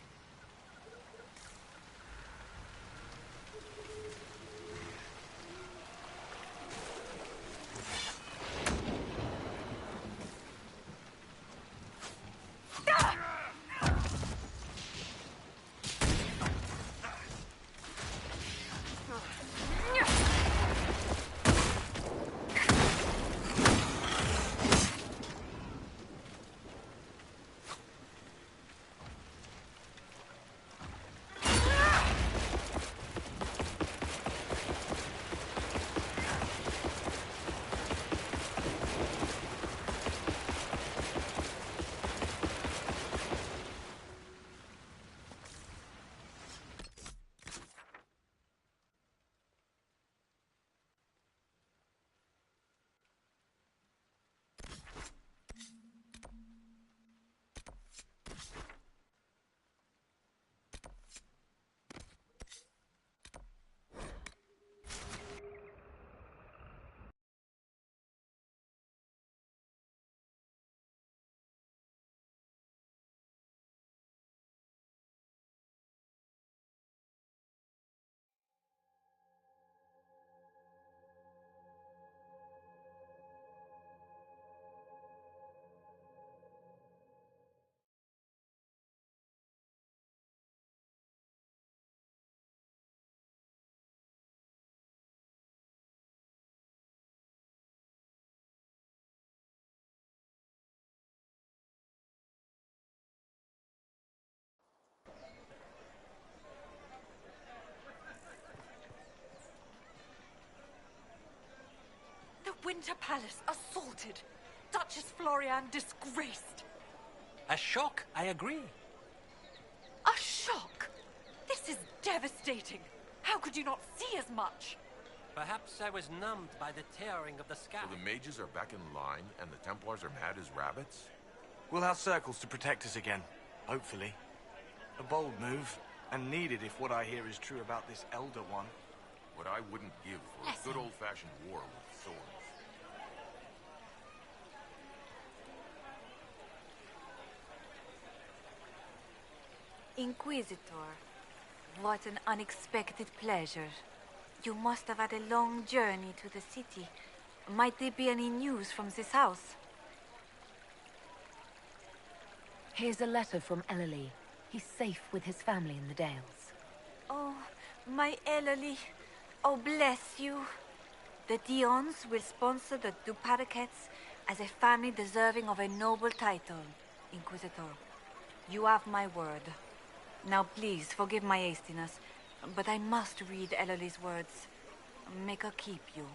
The Winter Palace assaulted. Duchess Florian disgraced. A shock, I agree. A shock? This is devastating. How could you not see as much? Perhaps I was numbed by the tearing of the sky. So the mages are back in line, and the Templars are mad as rabbits? We'll have circles to protect us again. Hopefully. A bold move, and needed if what I hear is true about this Elder One. What I wouldn't give for a good old-fashioned war with swords. Inquisitor, what an unexpected pleasure. You must have had a long journey to the city. Might there be any news from this house? Here's a letter from Ellerly. He's safe with his family in the Dales. Oh, my Ellerly. Oh, bless you. The Dions will sponsor the Duparakets as a family deserving of a noble title, Inquisitor. You have my word. Now, please, forgive my hastiness, but I must read Ellerly's words. Make her keep you.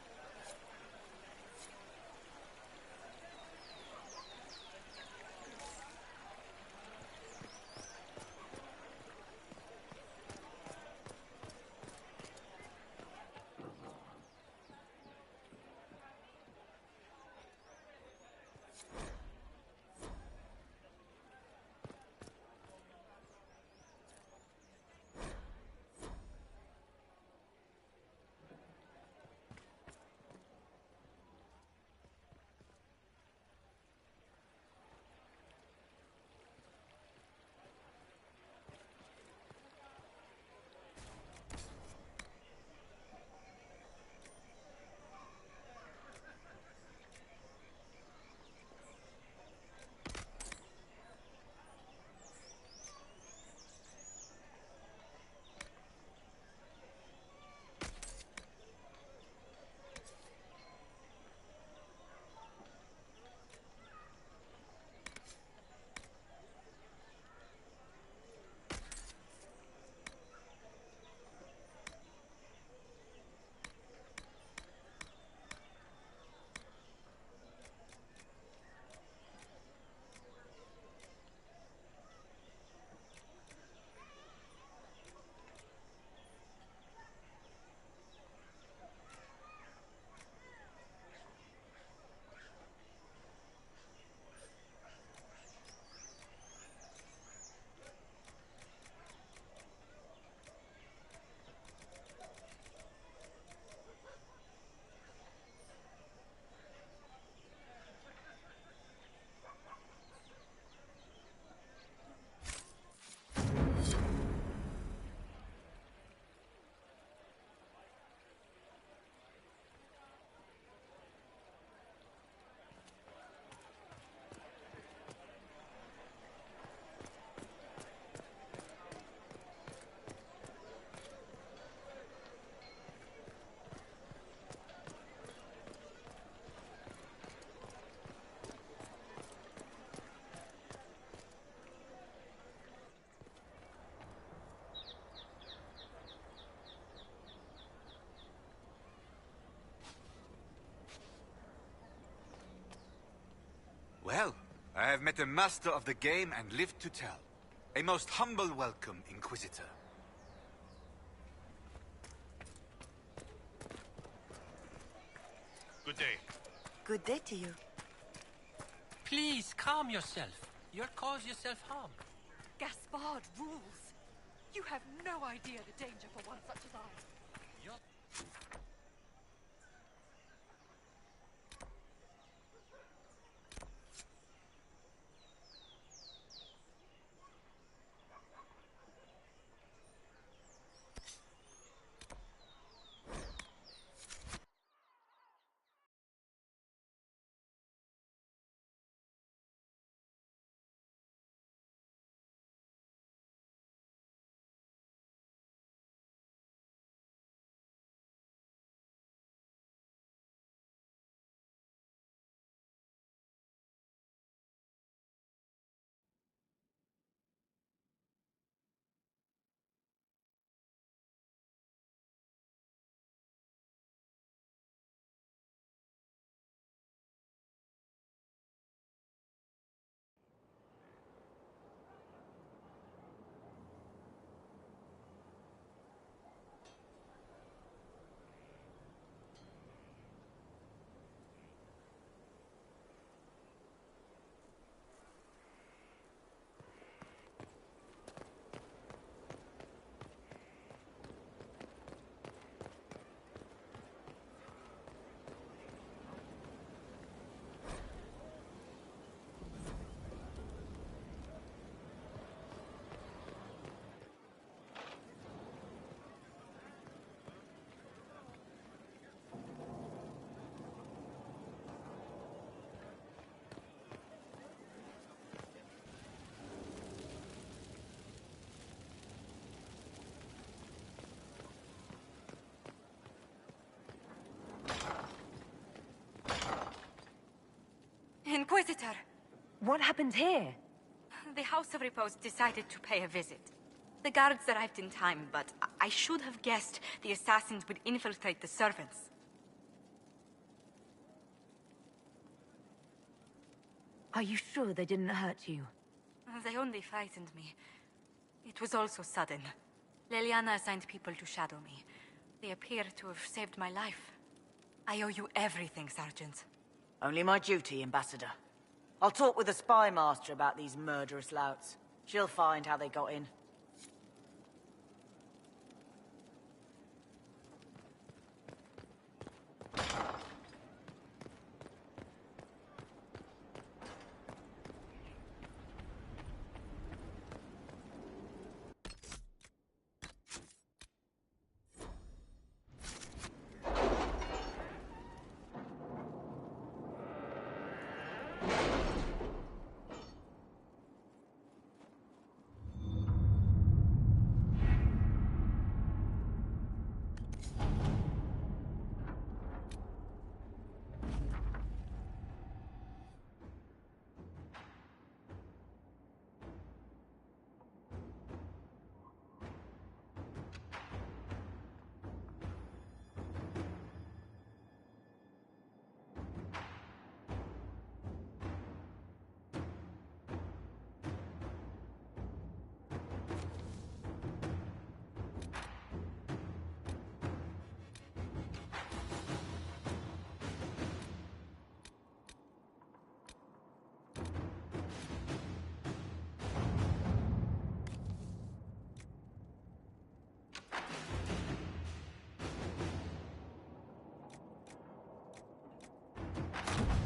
have met a master of the game and lived to tell. A most humble welcome, Inquisitor. Good day. Good day to you. Please, calm yourself. You'll cause yourself harm. Gaspard rules. You have no idea the danger for one such as I. Inquisitor! What happened here? The House of Repose decided to pay a visit. The guards arrived in time, but I should have guessed the assassins would infiltrate the servants. Are you sure they didn't hurt you? They only frightened me. It was all so sudden. Leliana assigned people to shadow me. They appear to have saved my life. I owe you everything, Sergeant. Only my duty, Ambassador. I'll talk with the spy master about these murderous louts. She'll find how they got in.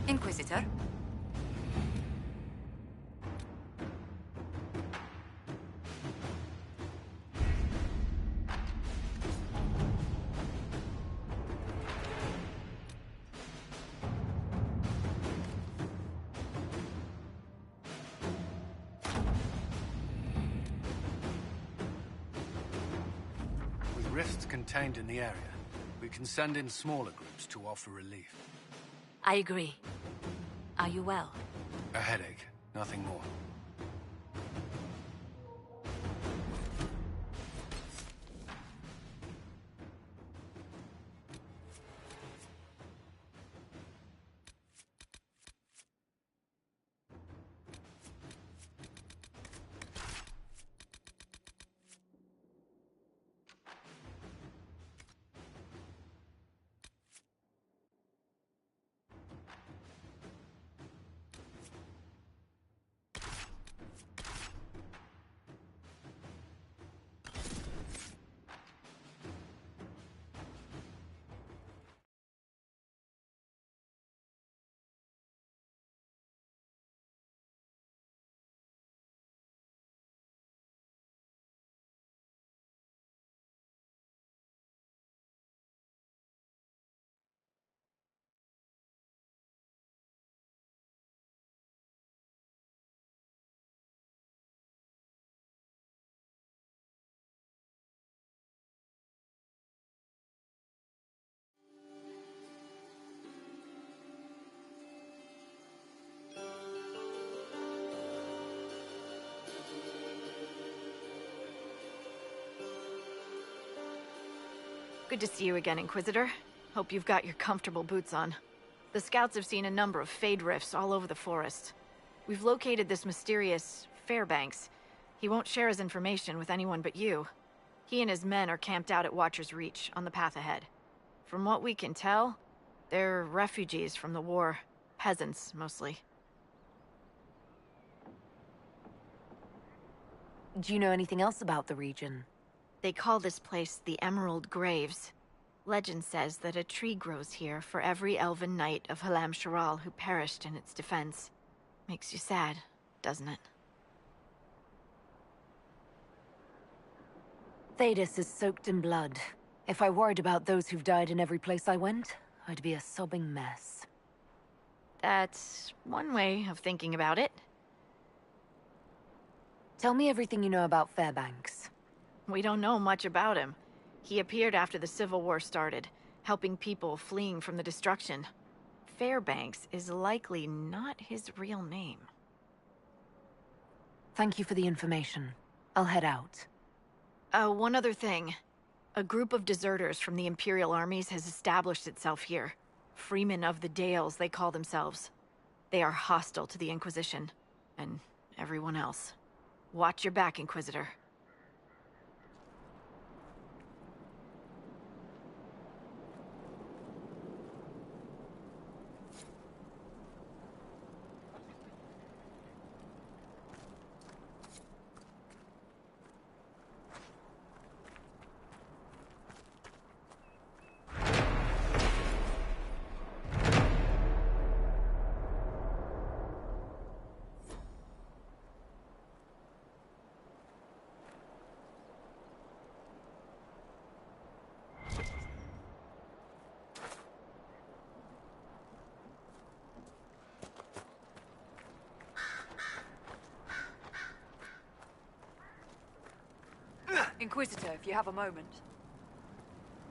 Inquisitor? With rifts contained in the area, we can send in smaller groups to offer relief. I agree. Are you well? A headache, nothing more. Good to see you again, Inquisitor. Hope you've got your comfortable boots on. The scouts have seen a number of Fade rifts all over the forest. We've located this mysterious Fairbanks. He won't share his information with anyone but you. He and his men are camped out at Watcher's Reach, on the path ahead. From what we can tell, they're refugees from the war. Peasants, mostly. Do you know anything else about the region? They call this place the Emerald Graves. Legend says that a tree grows here for every elven knight of Halam-Shiral who perished in its defense. Makes you sad, doesn't it? Thedas is soaked in blood. If I worried about those who've died in every place I went, I'd be a sobbing mess. That's one way of thinking about it. Tell me everything you know about Fairbanks. We don't know much about him. He appeared after the Civil War started, helping people fleeing from the destruction. Fairbanks is likely not his real name. Thank you for the information. I'll head out. One other thing. A group of deserters from the Imperial armies has established itself here. Freemen of the Dales, they call themselves. They are hostile to the Inquisition, and everyone else. Watch your back, Inquisitor. Inquisitor, if you have a moment.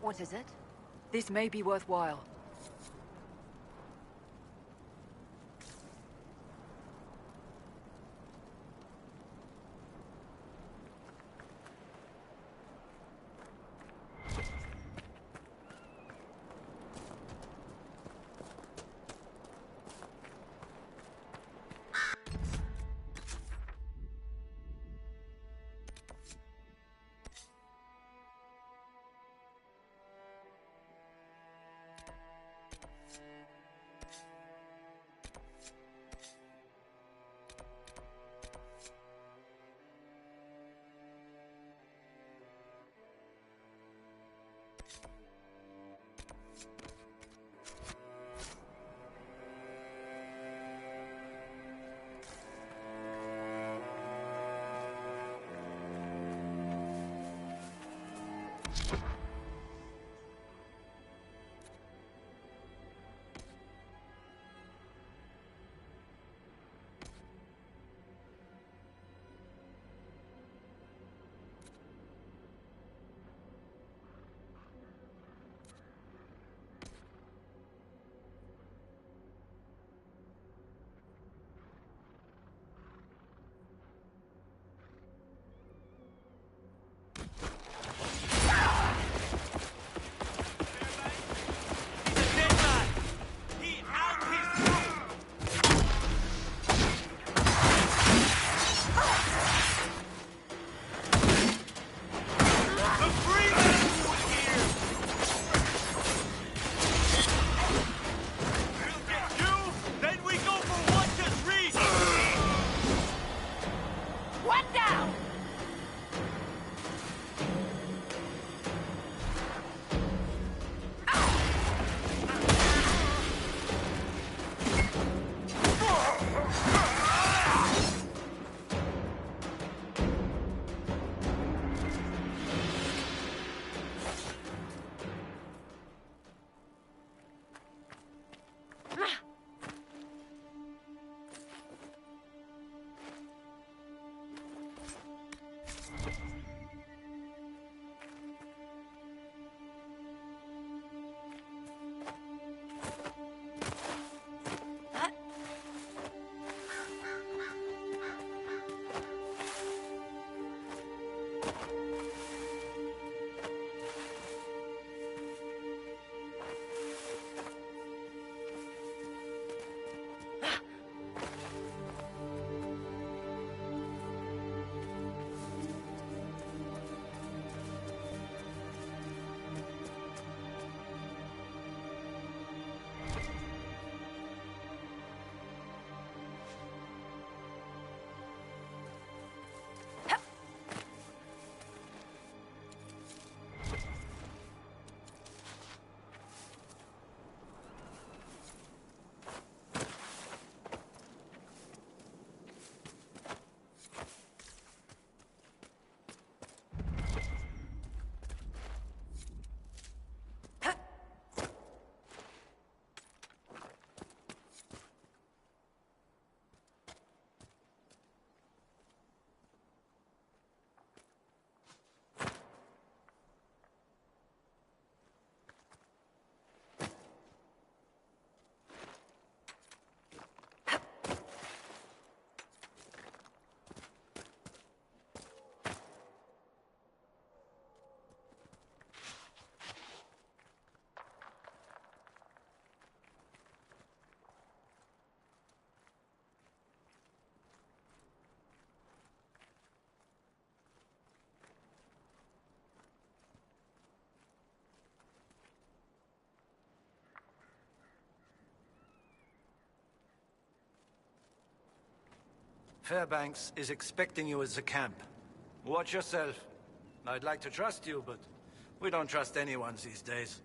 What is it? This may be worthwhile. Fairbanks is expecting you at the camp. Watch yourself. I'd like to trust you, but we don't trust anyone these days.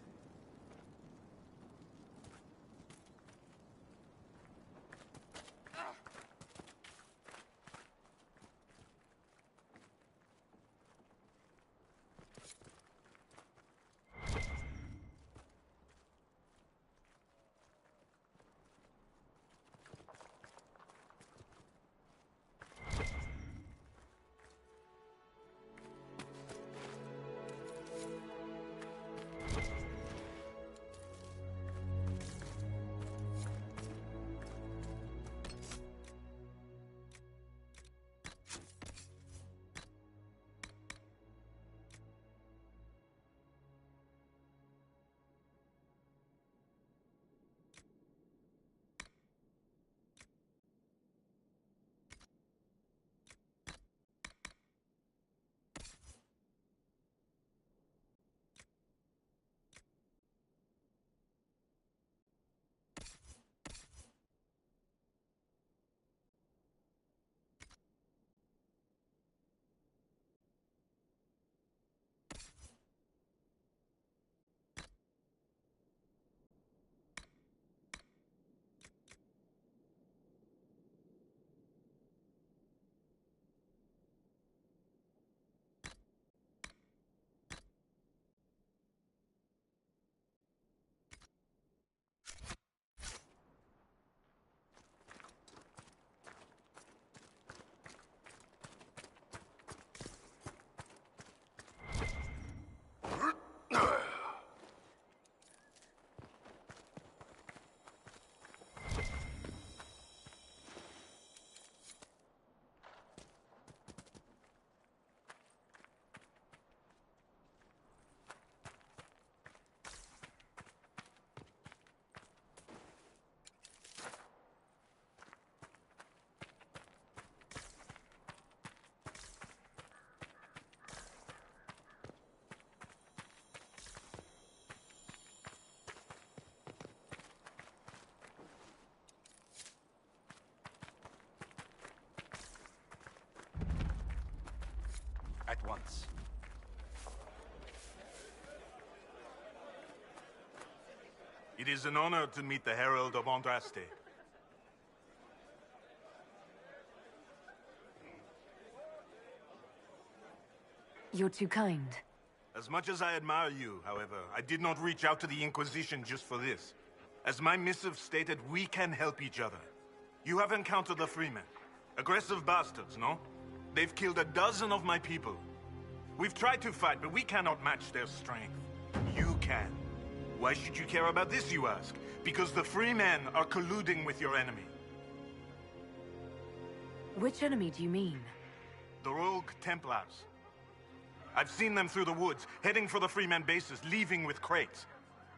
At once. It is an honor to meet the Herald of Andraste. You're too kind. As much as I admire you, however, I did not reach out to the Inquisition just for this. As my missive stated, we can help each other. You have encountered the Freemen. Aggressive bastards, no? They've killed a dozen of my people. We've tried to fight, but we cannot match their strength. You can. Why should you care about this, you ask? Because the Freemen are colluding with your enemy. Which enemy do you mean? The rogue Templars. I've seen them through the woods, heading for the Freemen bases, leaving with crates.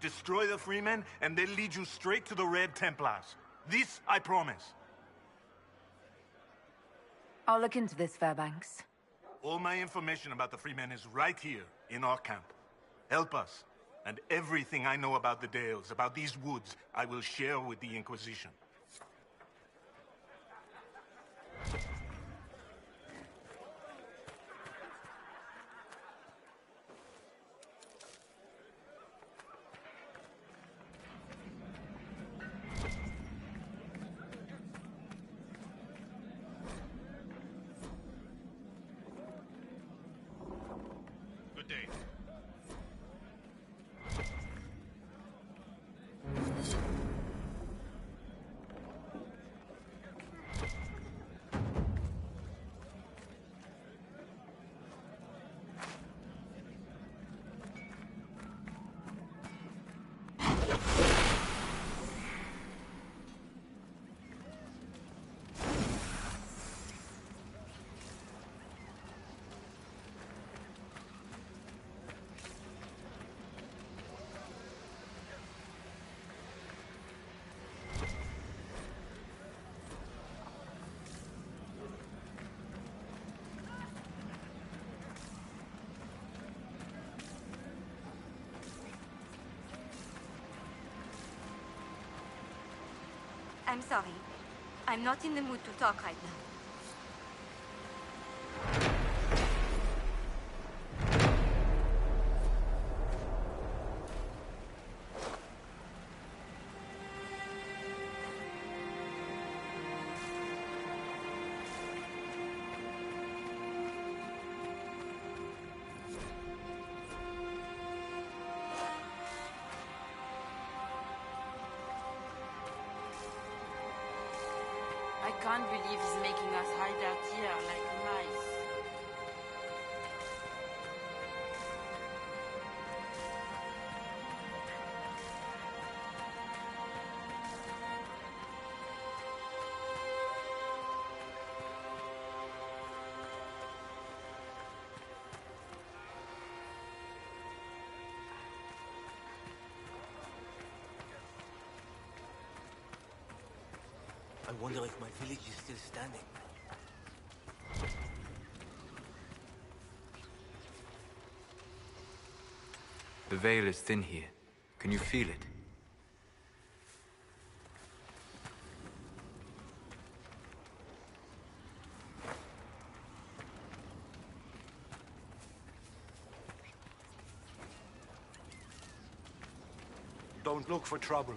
Destroy the Freemen, and they'll lead you straight to the Red Templars. This, I promise. I'll look into this, Fairbanks. All my information about the Freemen is right here, in our camp. Help us, and everything I know about the Dales, about these woods, I will share with the Inquisition. Good day. I'm sorry. I'm not in the mood to talk right now. can't believe he's making us hide out here like mice. I wonder if my village is still standing. The veil is thin here. Can you feel it? Don't look for trouble.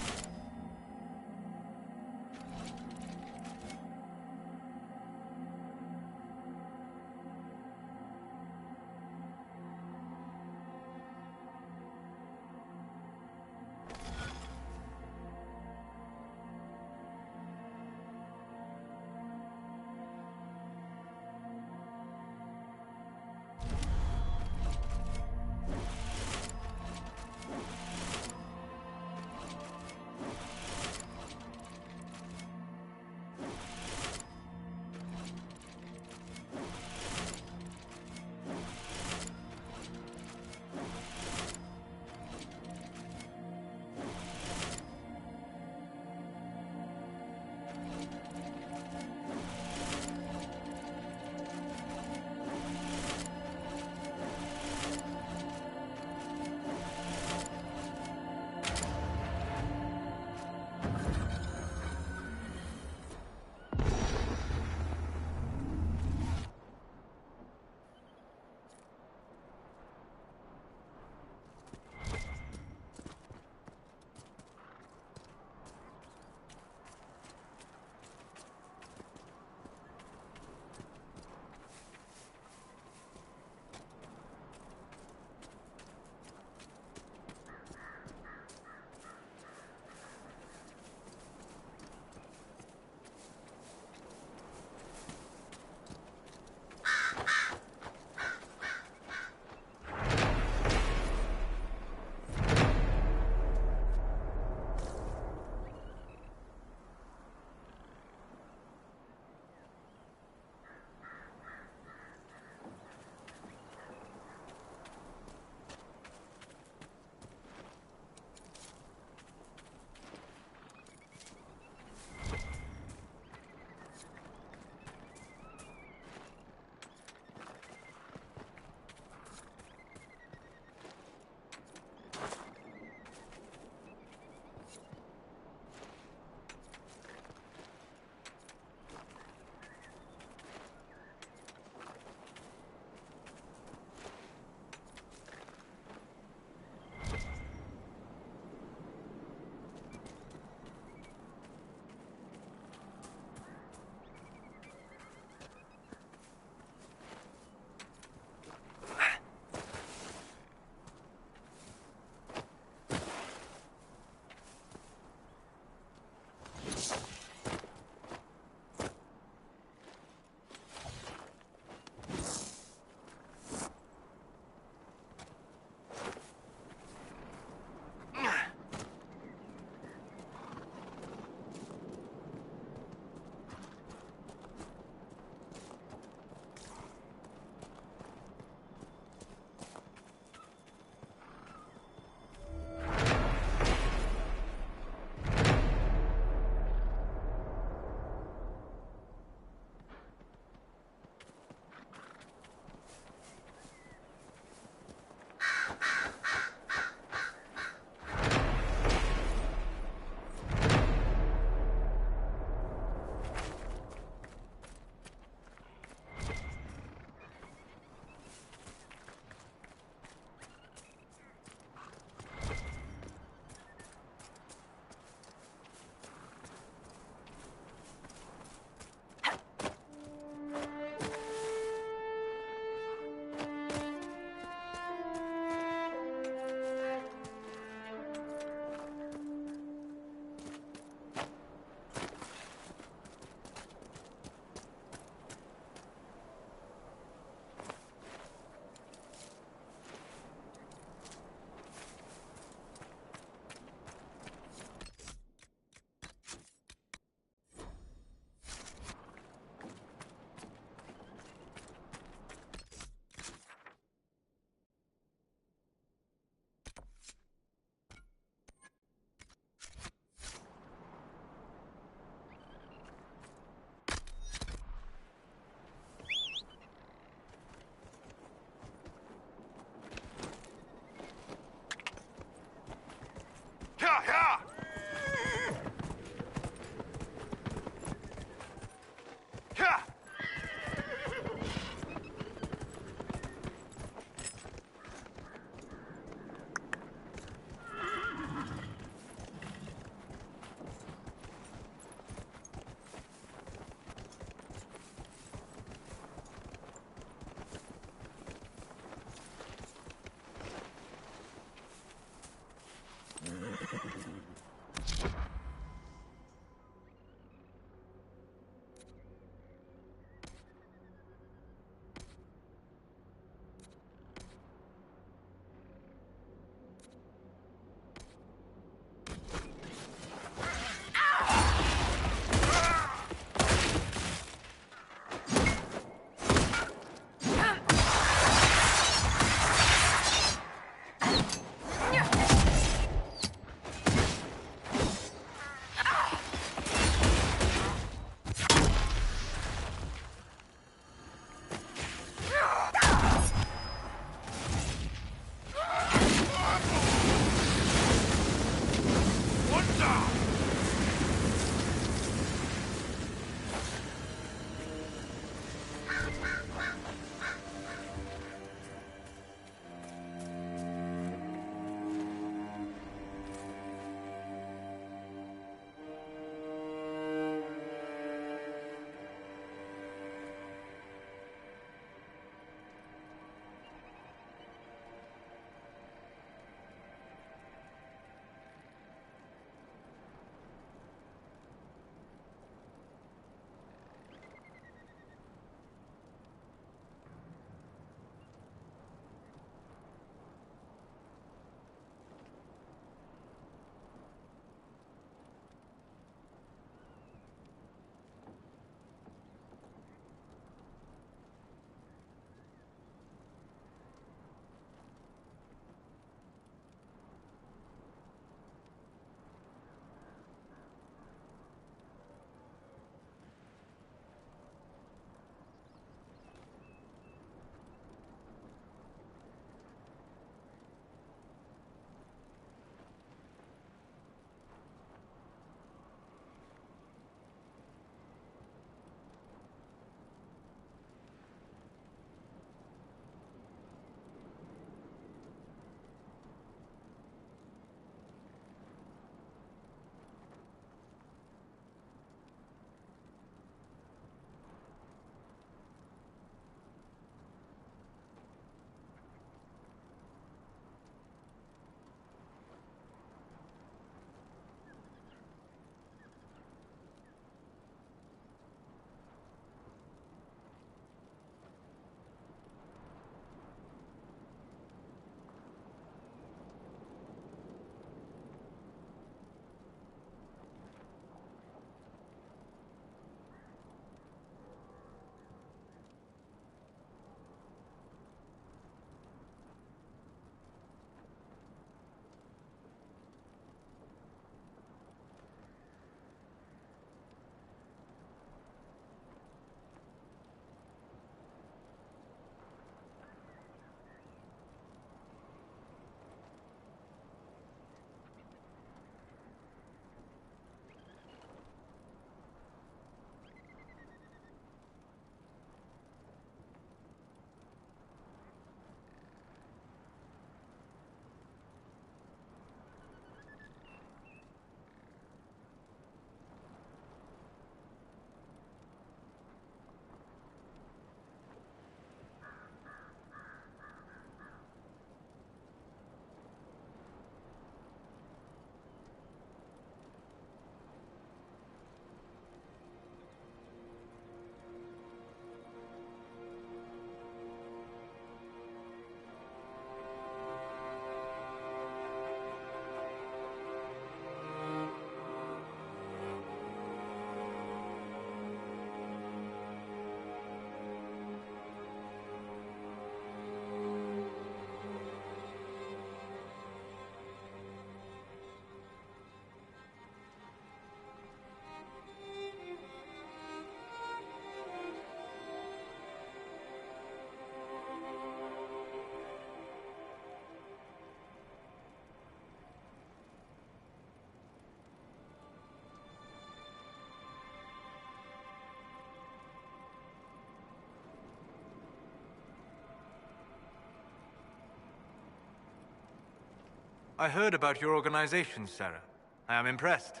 I heard about your organization, Sarah. I am impressed.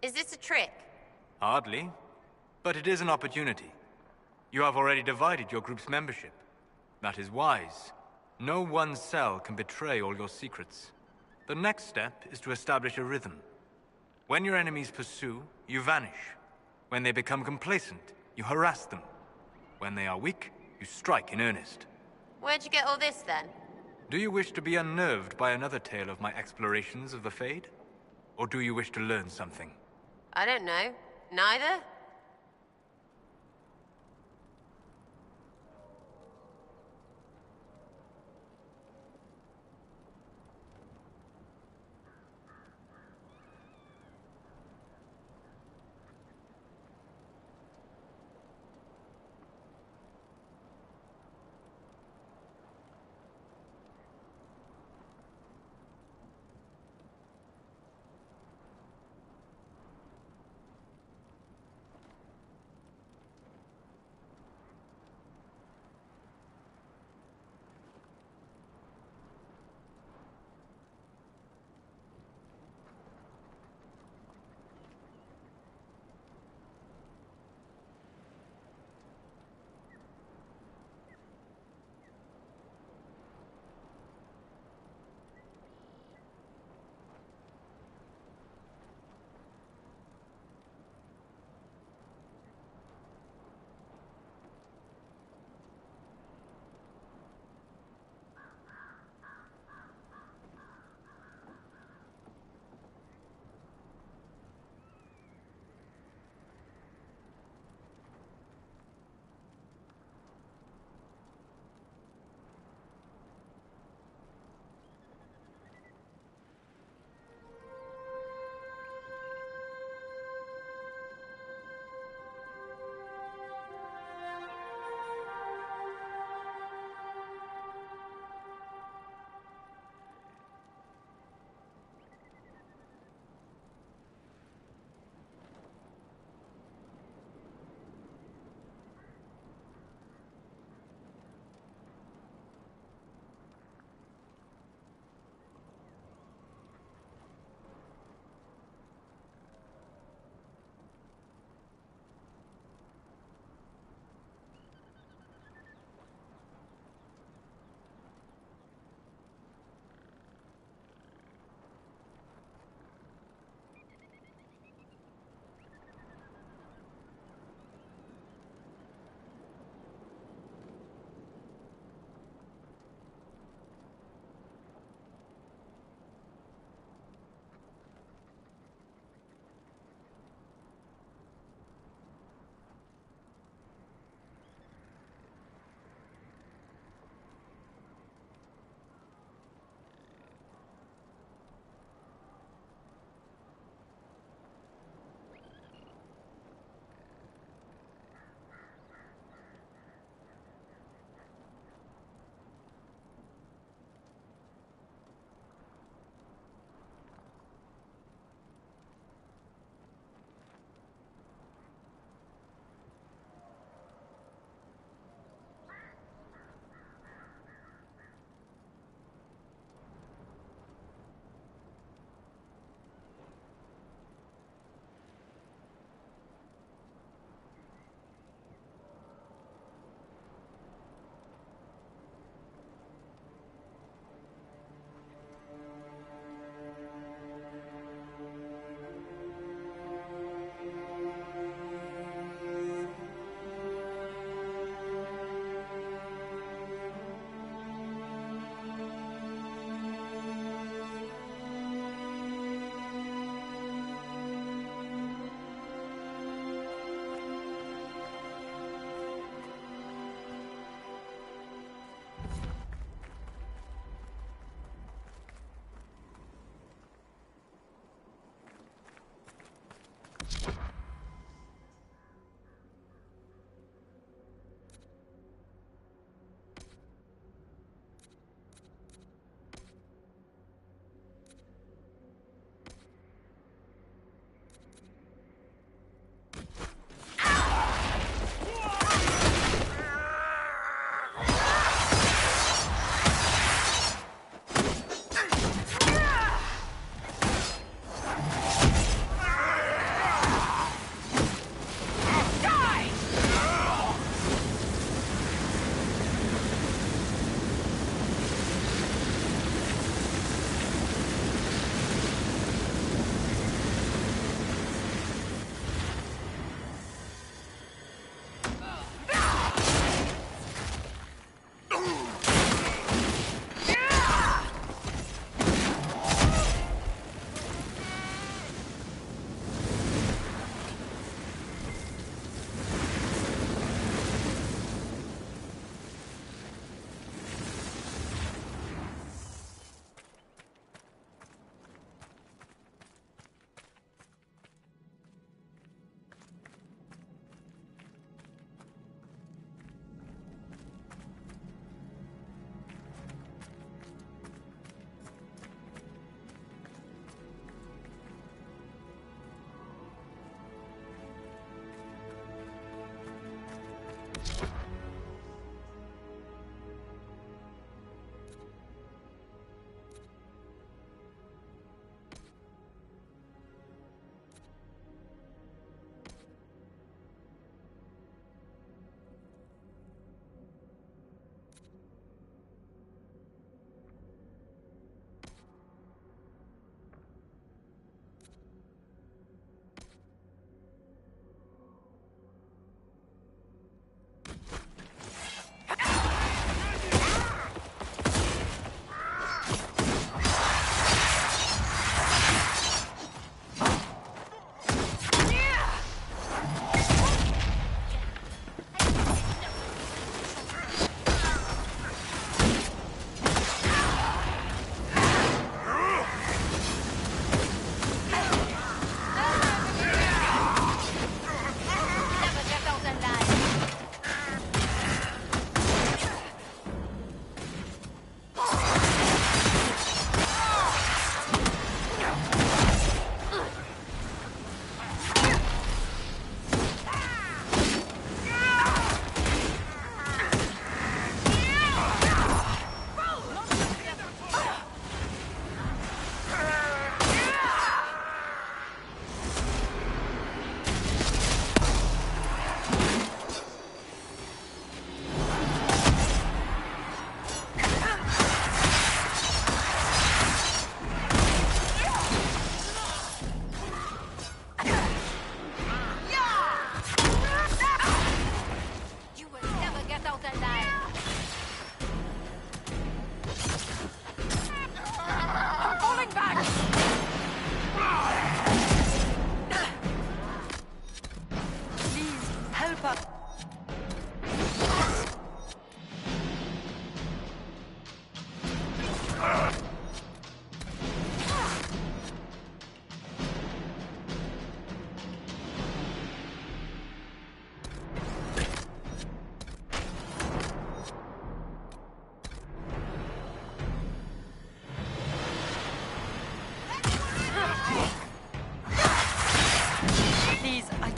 Is this a trick? Hardly. But it is an opportunity. You have already divided your group's membership. That is wise. No one cell can betray all your secrets. The next step is to establish a rhythm. When your enemies pursue, you vanish. When they become complacent, you harass them. When they are weak, you strike in earnest. Where'd you get all this, then? Do you wish to be unnerved by another tale of my explorations of the Fade? Or do you wish to learn something? I don't know. Neither?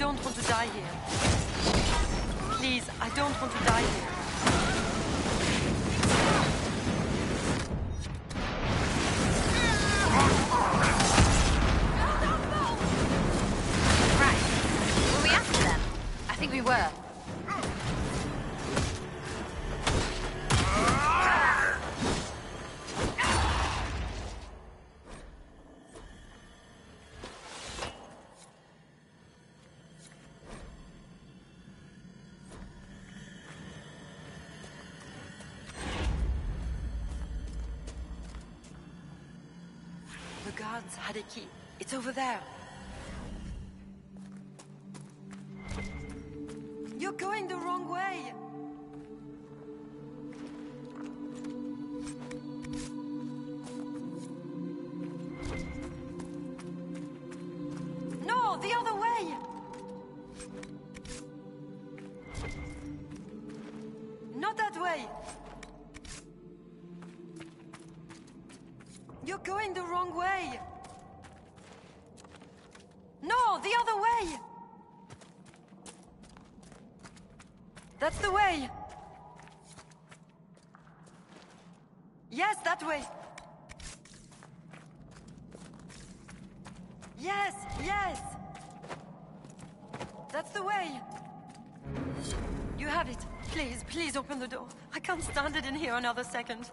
don't want to die here. Please, I don't want to die here. Right. Were we after them? I think we were. The guards had a key. It's over there. You're going the wrong way. No, the other way. Not that way. You're going the wrong way. No, the other way. That's the way. Yes, that way. Yes, yes. That's the way. You have it. Please, please open the door. I can't stand it in here another second.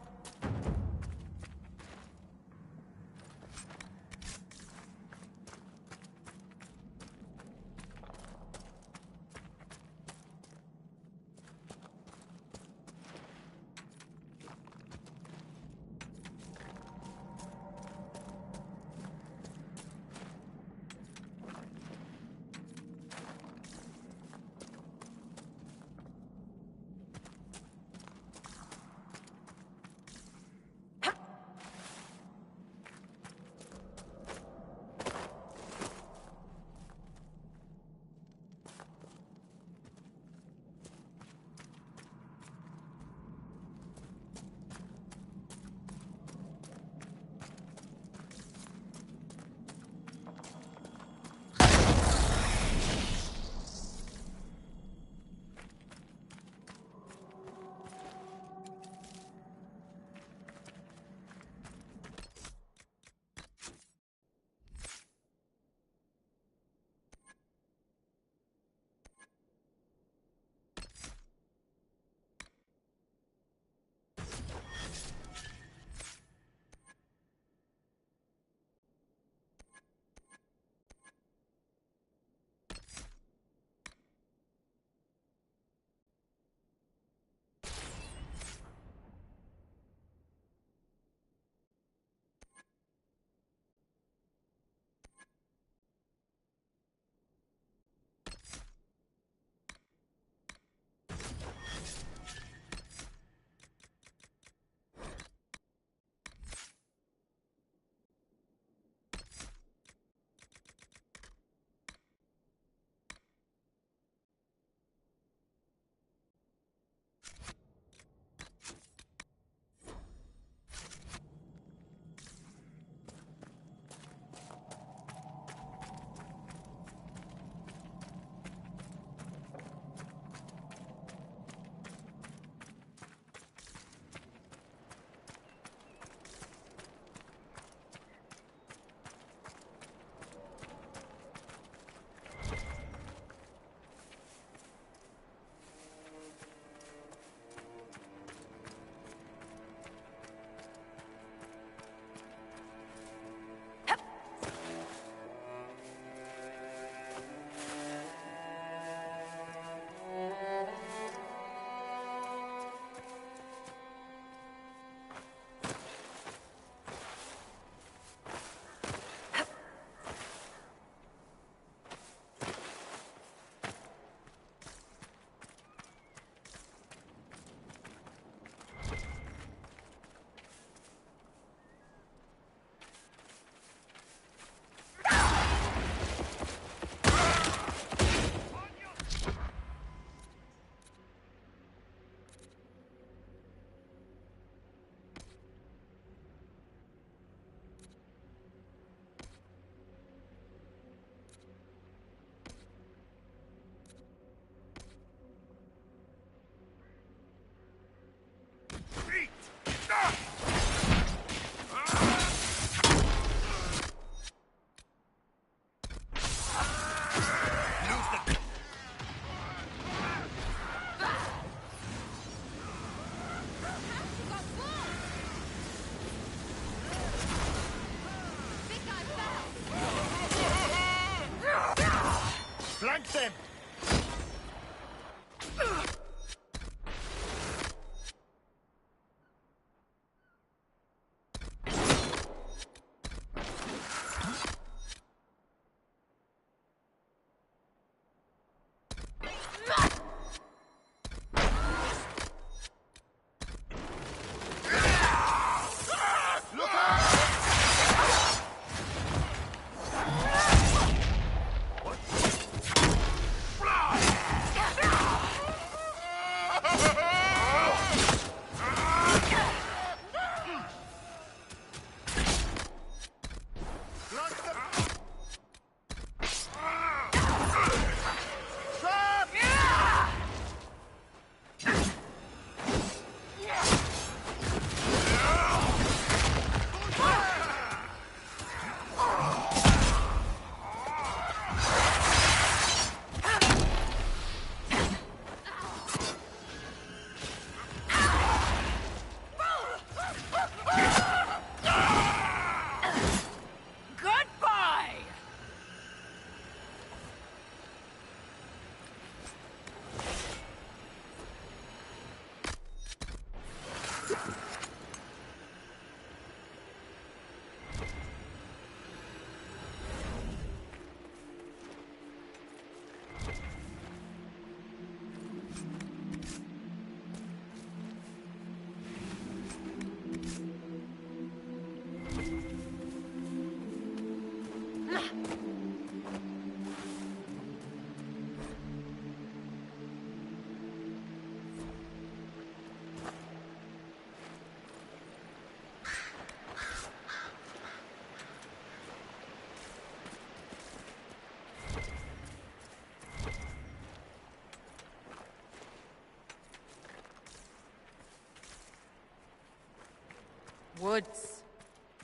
Woods.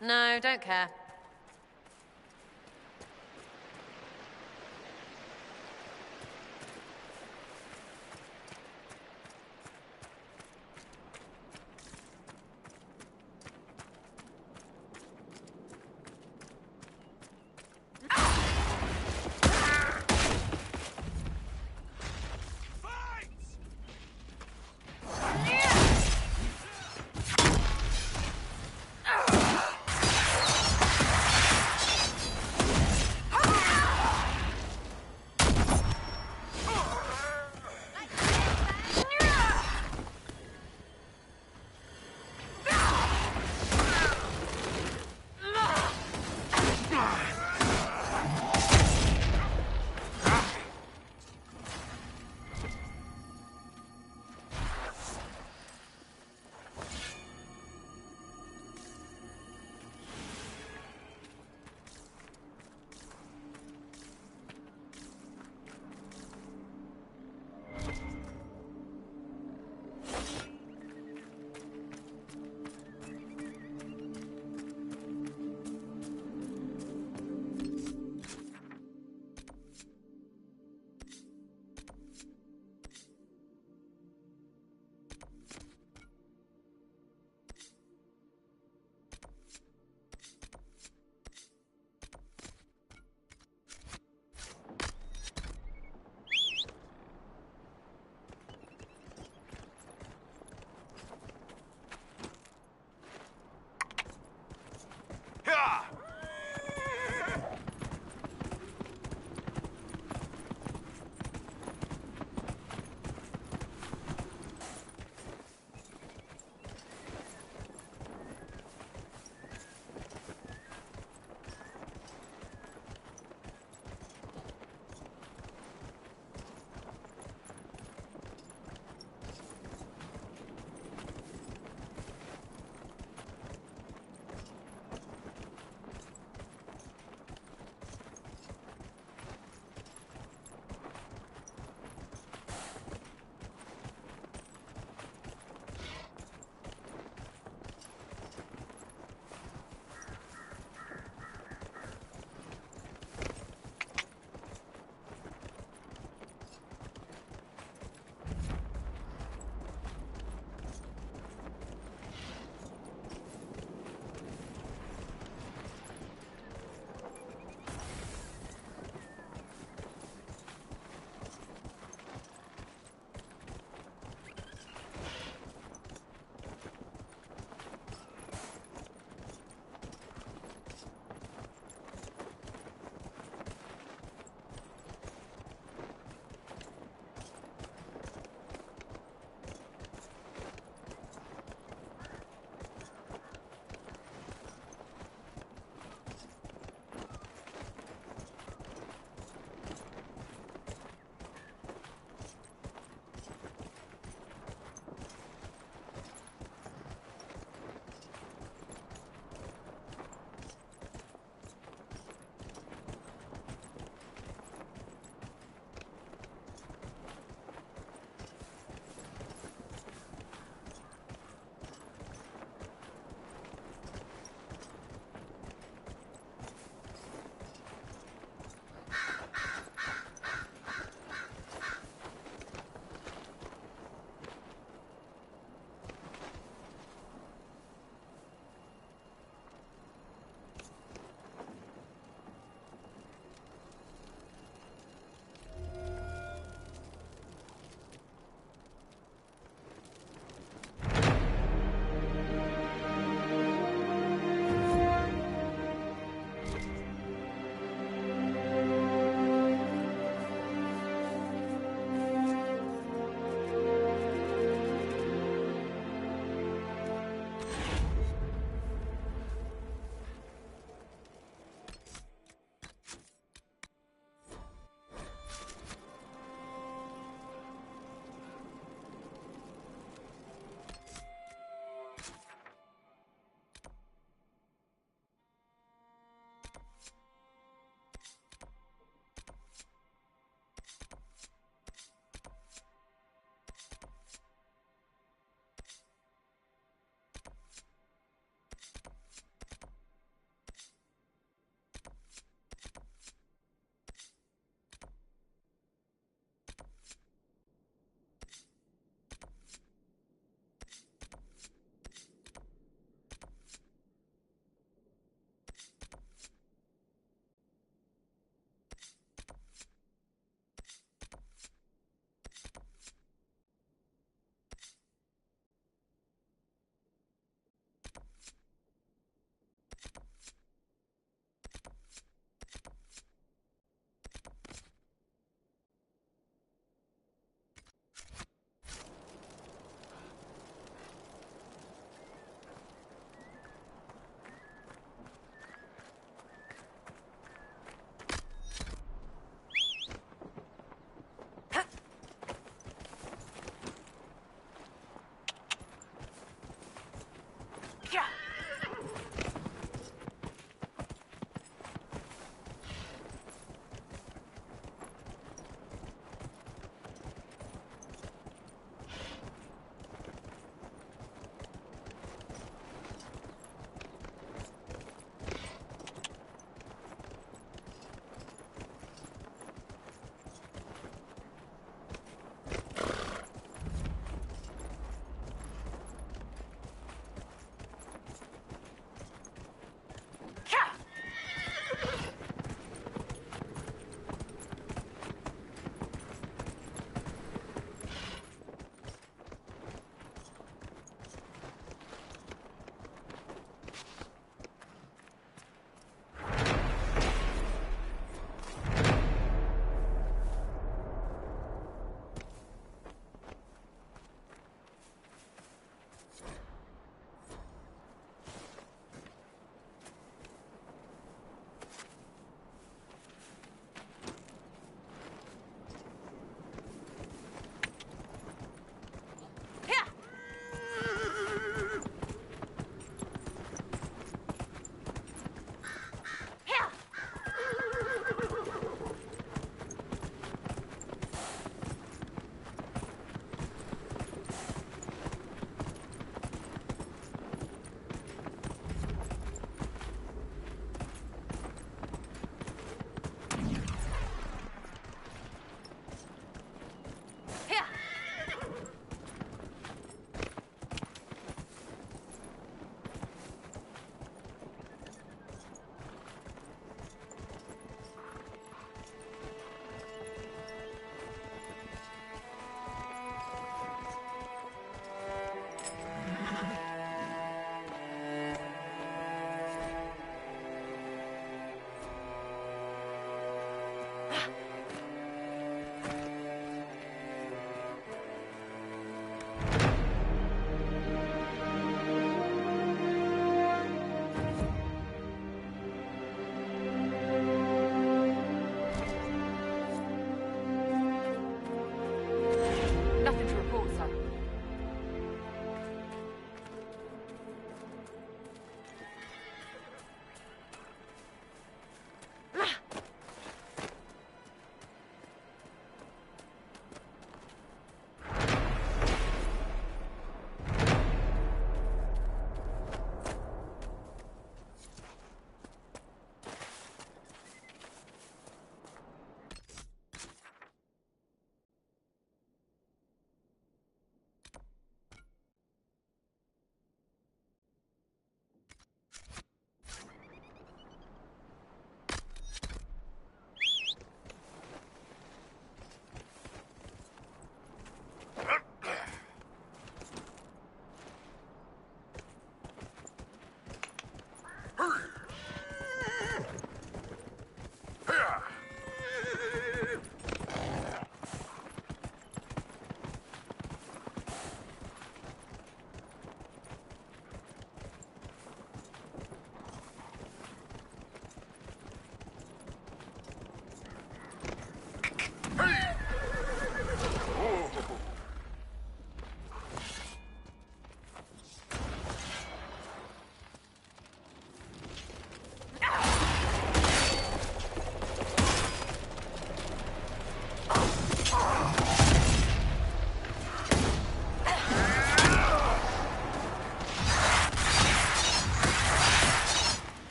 No, don't care.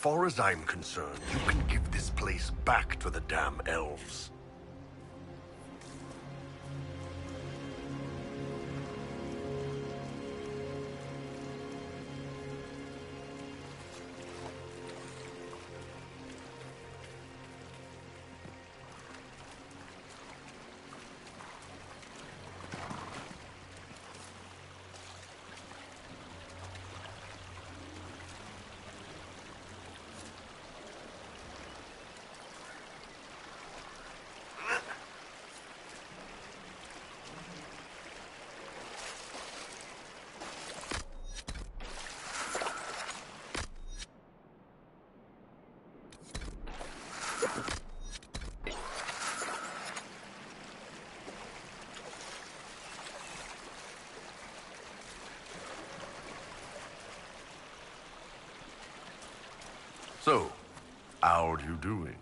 far as I'm concerned, you can give this place back to the damn elves. So, how are you doing?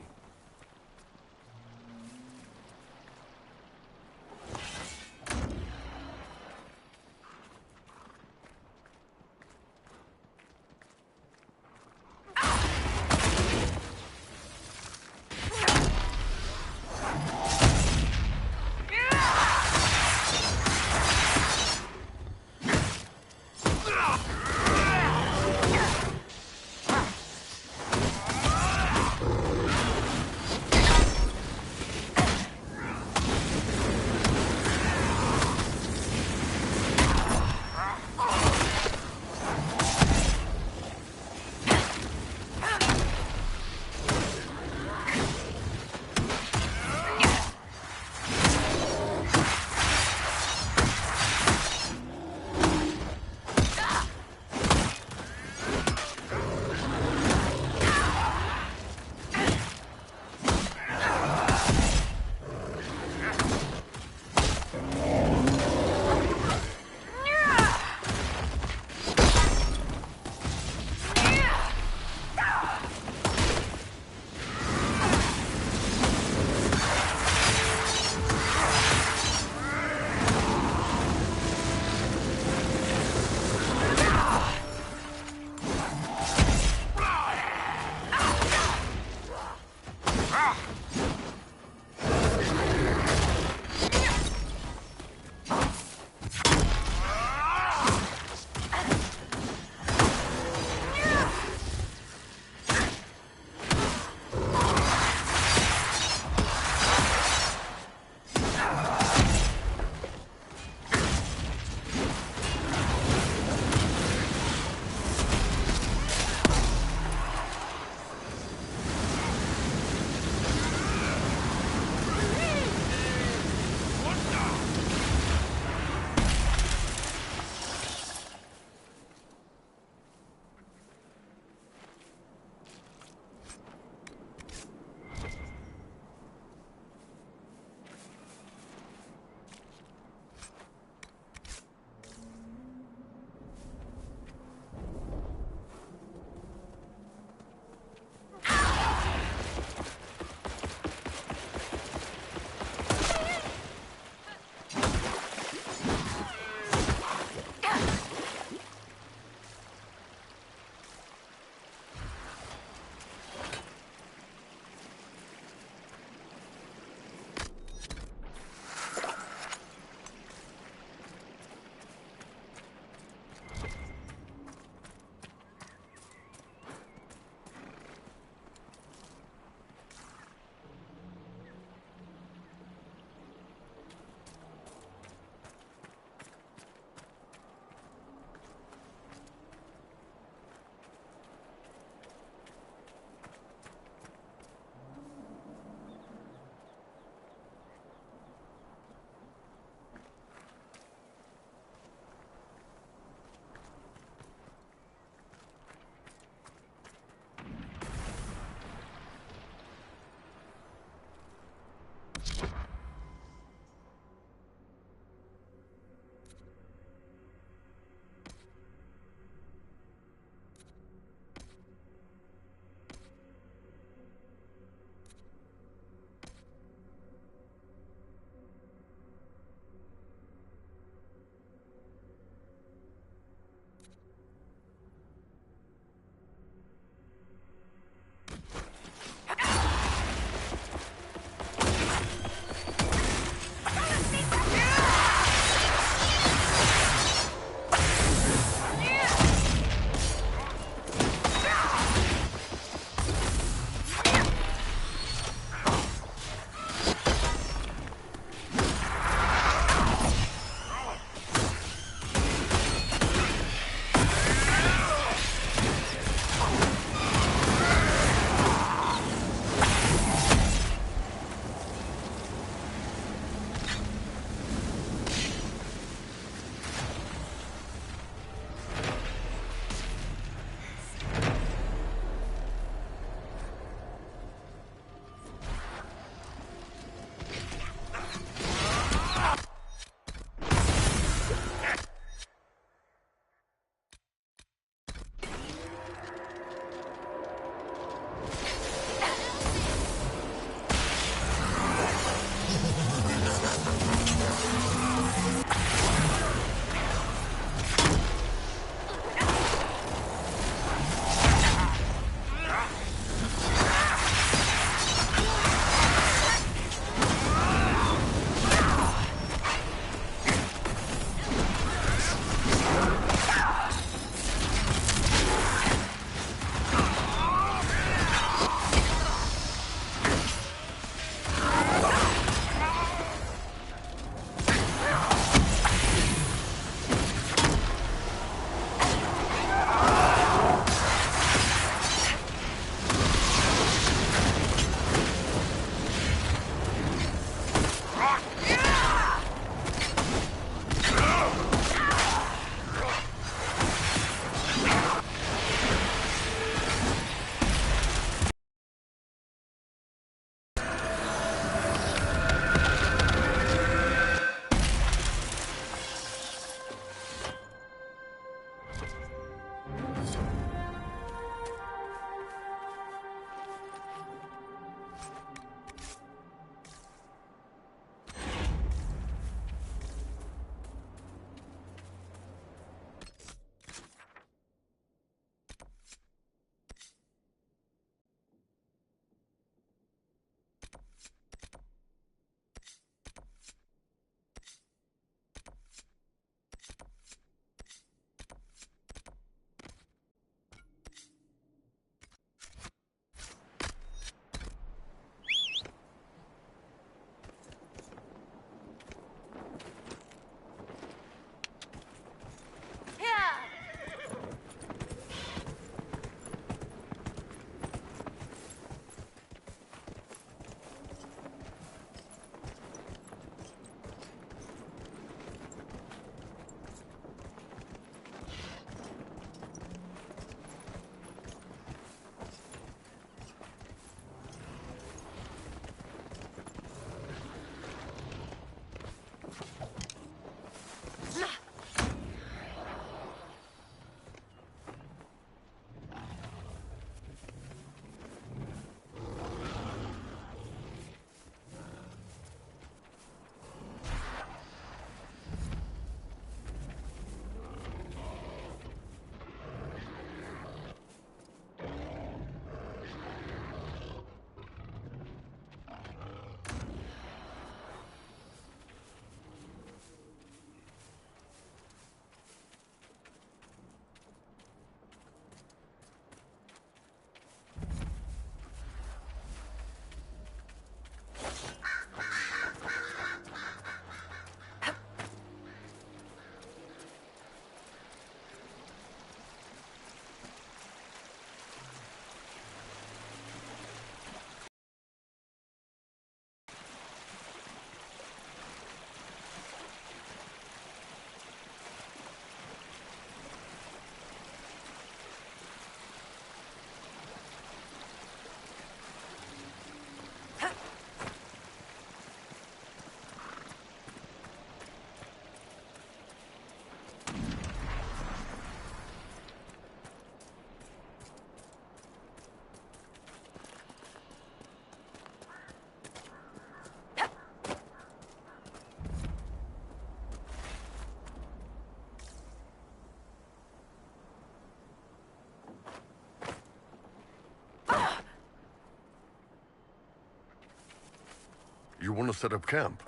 want to set up camp.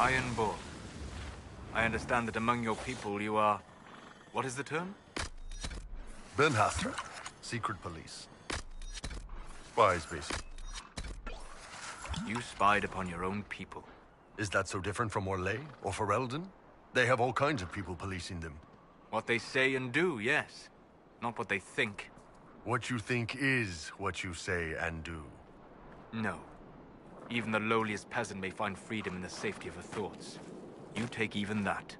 Ironborn. I understand that among your people you are... What is the term? Benhastra. Secret police. Spies, basically. You spied upon your own people. Is that so different from Orlais or Ferelden? They have all kinds of people policing them. What they say and do, yes. Not what they think. What you think is what you say and do. No. Even the lowliest peasant may find freedom in the safety of her thoughts. You take even that.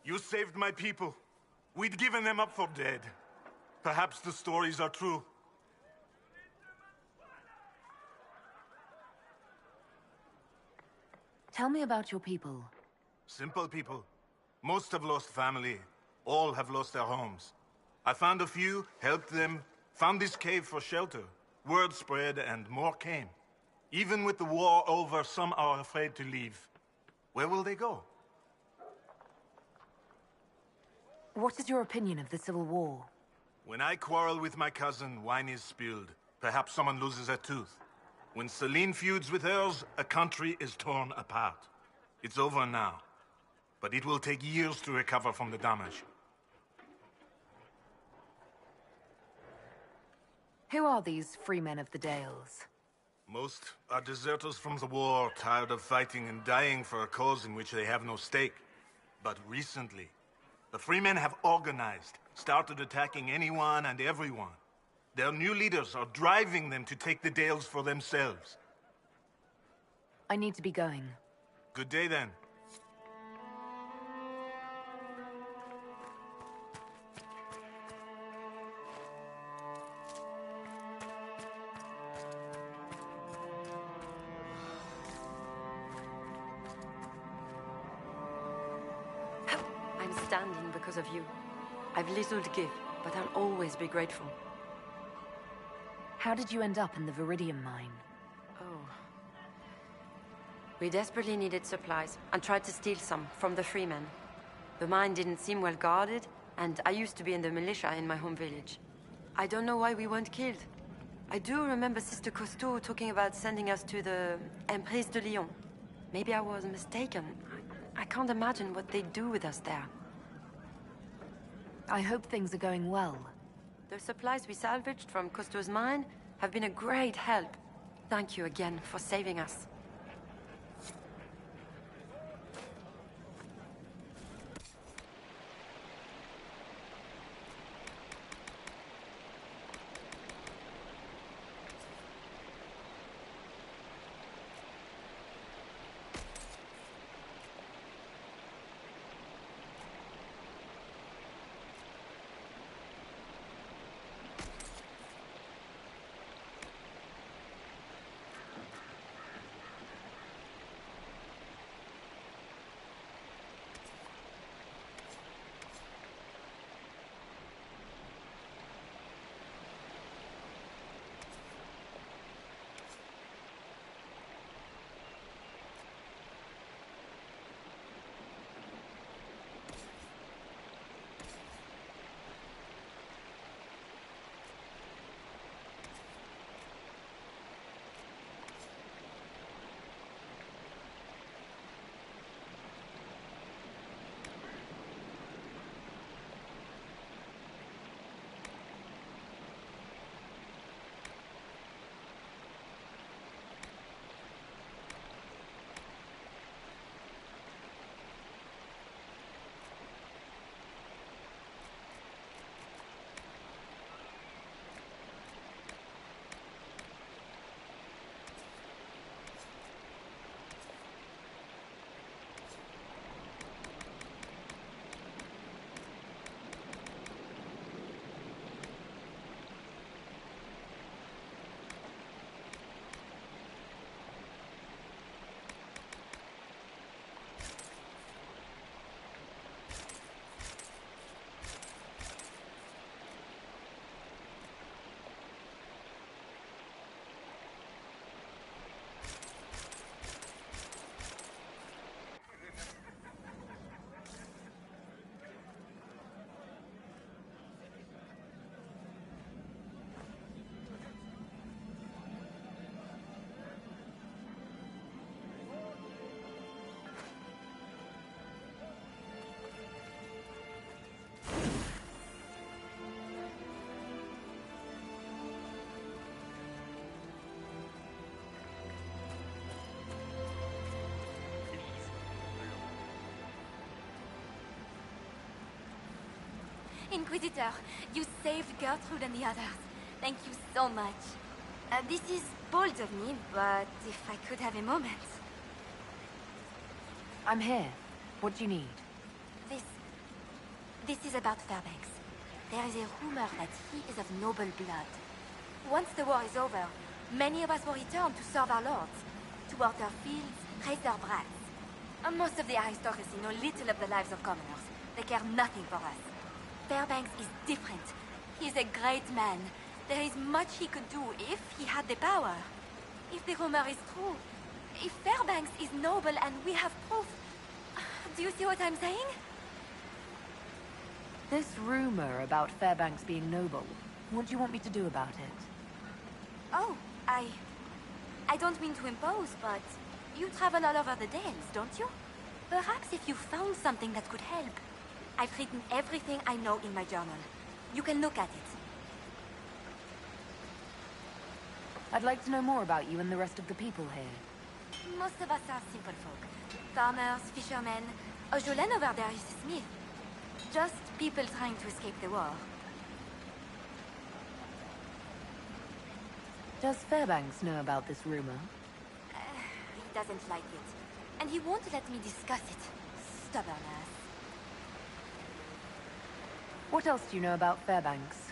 You saved my people. We'd given them up for dead. Perhaps the stories are true. Tell me about your people. Simple people. Most have lost family. All have lost their homes. I found a few, helped them, found this cave for shelter. Word spread and more came. Even with the war over, some are afraid to leave. Where will they go? What is your opinion of the Civil War? When I quarrel with my cousin, wine is spilled. Perhaps someone loses a tooth. When Celine feuds with hers, a country is torn apart. It's over now. But it will take years to recover from the damage. Who are these free men of the Dales? Most are deserters from the war, tired of fighting and dying for a cause in which they have no stake. But recently, the free men have organized, started attacking anyone and everyone. Their new leaders are driving them to take the Dales for themselves. I need to be going. Good day, then. I'm standing because of you. I've little to give, but I'll always be grateful. How did you end up in the Viridium mine? Oh. We desperately needed supplies, and tried to steal some from the freemen. The mine didn't seem well guarded, and I used to be in the militia in my home village. I don't know why we weren't killed. I do remember Sister Costeau talking about sending us to the Emprise de Lyon. Maybe I was mistaken. I can't imagine what they'd do with us there. I hope things are going well. The supplies we salvaged from Costeau's mine have been a great help. Thank you again for saving us. Inquisitor, you saved Gertrude and the others. Thank you so much. This is bold of me, but if I could have a moment. I'm here. What do you need? This This is about Fairbanks. There is a rumor that he is of noble blood. Once the war is over, many of us will return to serve our lords, to work their fields, raise their brats. And most of the aristocracy know little of the lives of commoners. They care nothing for us. Fairbanks is different. He is a great man. There is much he could do if he had the power. If the rumor is true, if Fairbanks is noble and we have proof... Do you see what I'm saying? This rumor about Fairbanks being noble, what do you want me to do about it? Oh, I don't mean to impose, but you travel all over the Dales, don't you? Perhaps if you found something that could help. I've written everything I know in my journal. You can look at it. I'd like to know more about you and the rest of the people here. Most of us are simple folk. Farmers, fishermen. Jolene over there is a smith. Just people trying to escape the war. Does Fairbanks know about this rumor? He doesn't like it. And he won't let me discuss it. Stubborn ass. What else do you know about Fairbanks?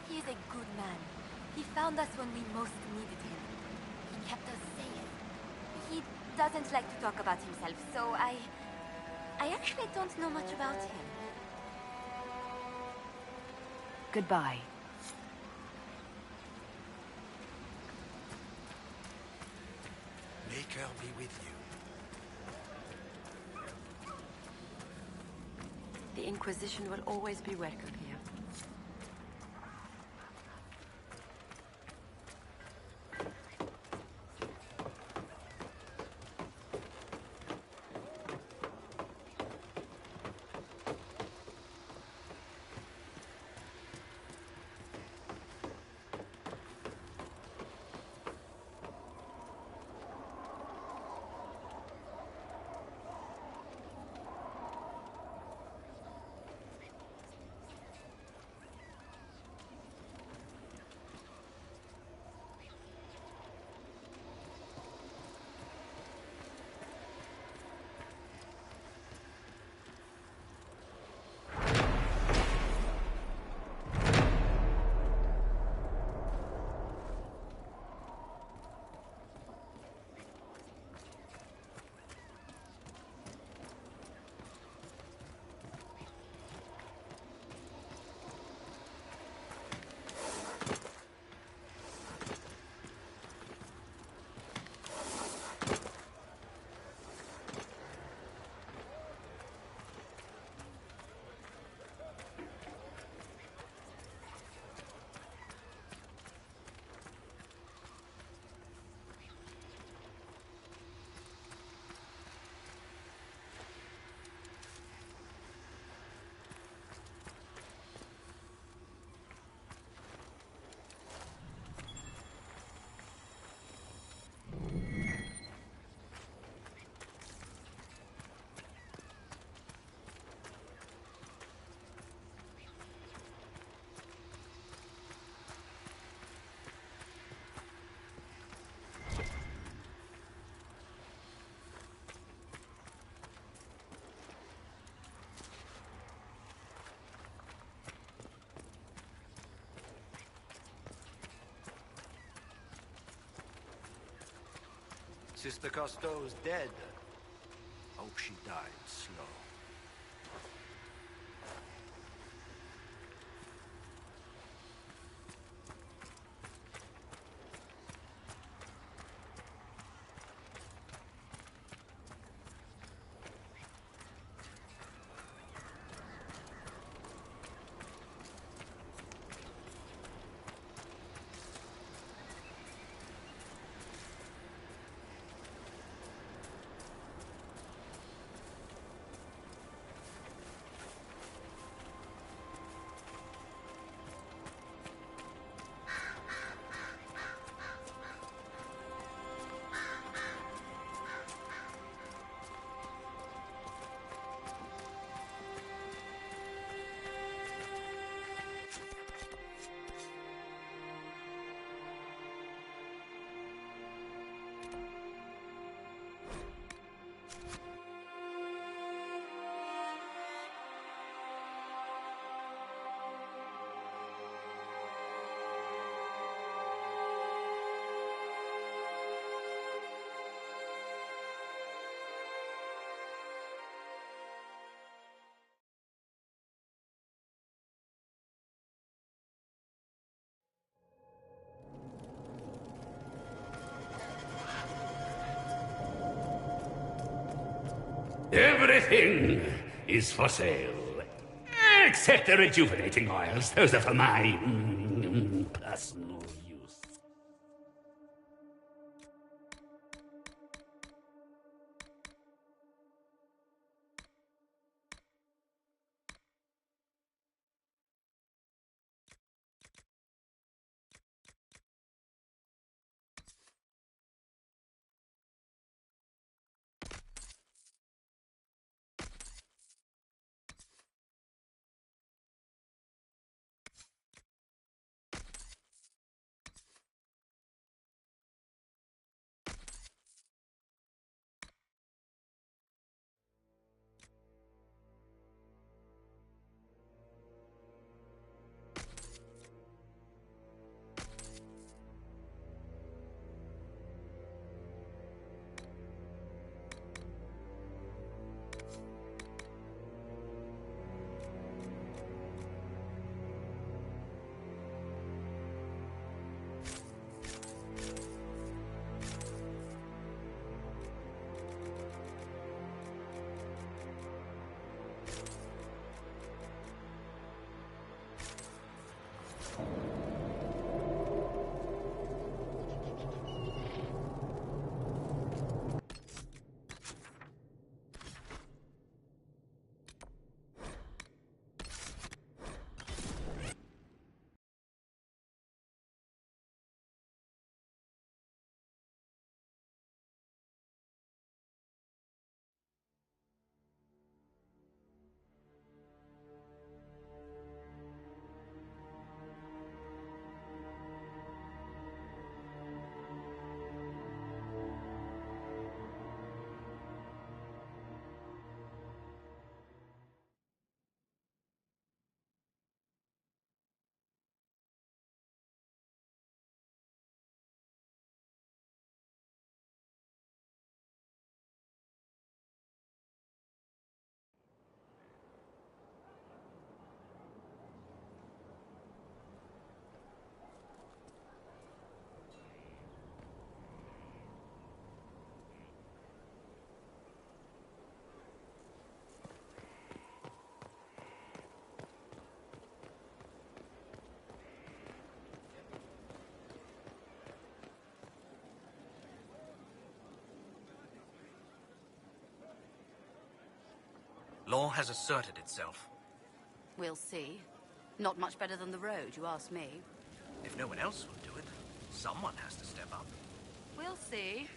He is a good man. He found us when we most needed him. He kept us safe. He doesn't like to talk about himself, so I actually don't know much about him. Goodbye. Make her be with you. The Inquisition will always be welcome here. Sister Cousteau's dead. Hope she died slow. Everything is for sale. Except the rejuvenating oils. Those are for my personal use. Law has asserted itself. We'll see. Not much better than the road, you ask me. If no one else will do it, someone has to step up. We'll see.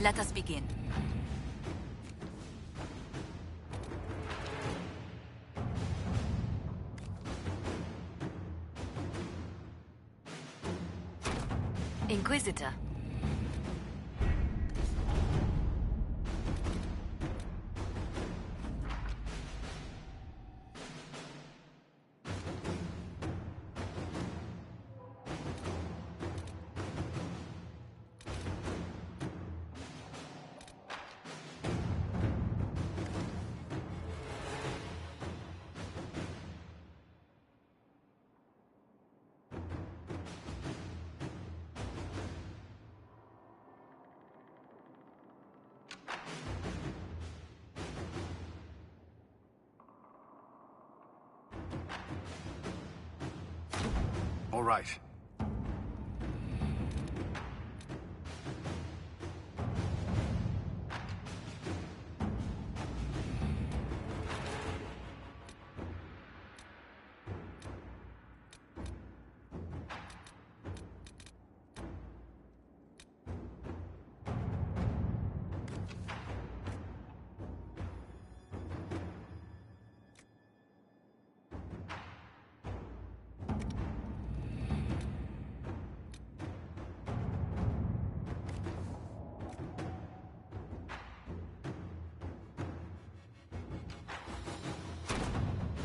Let us begin. Inquisitor. All right.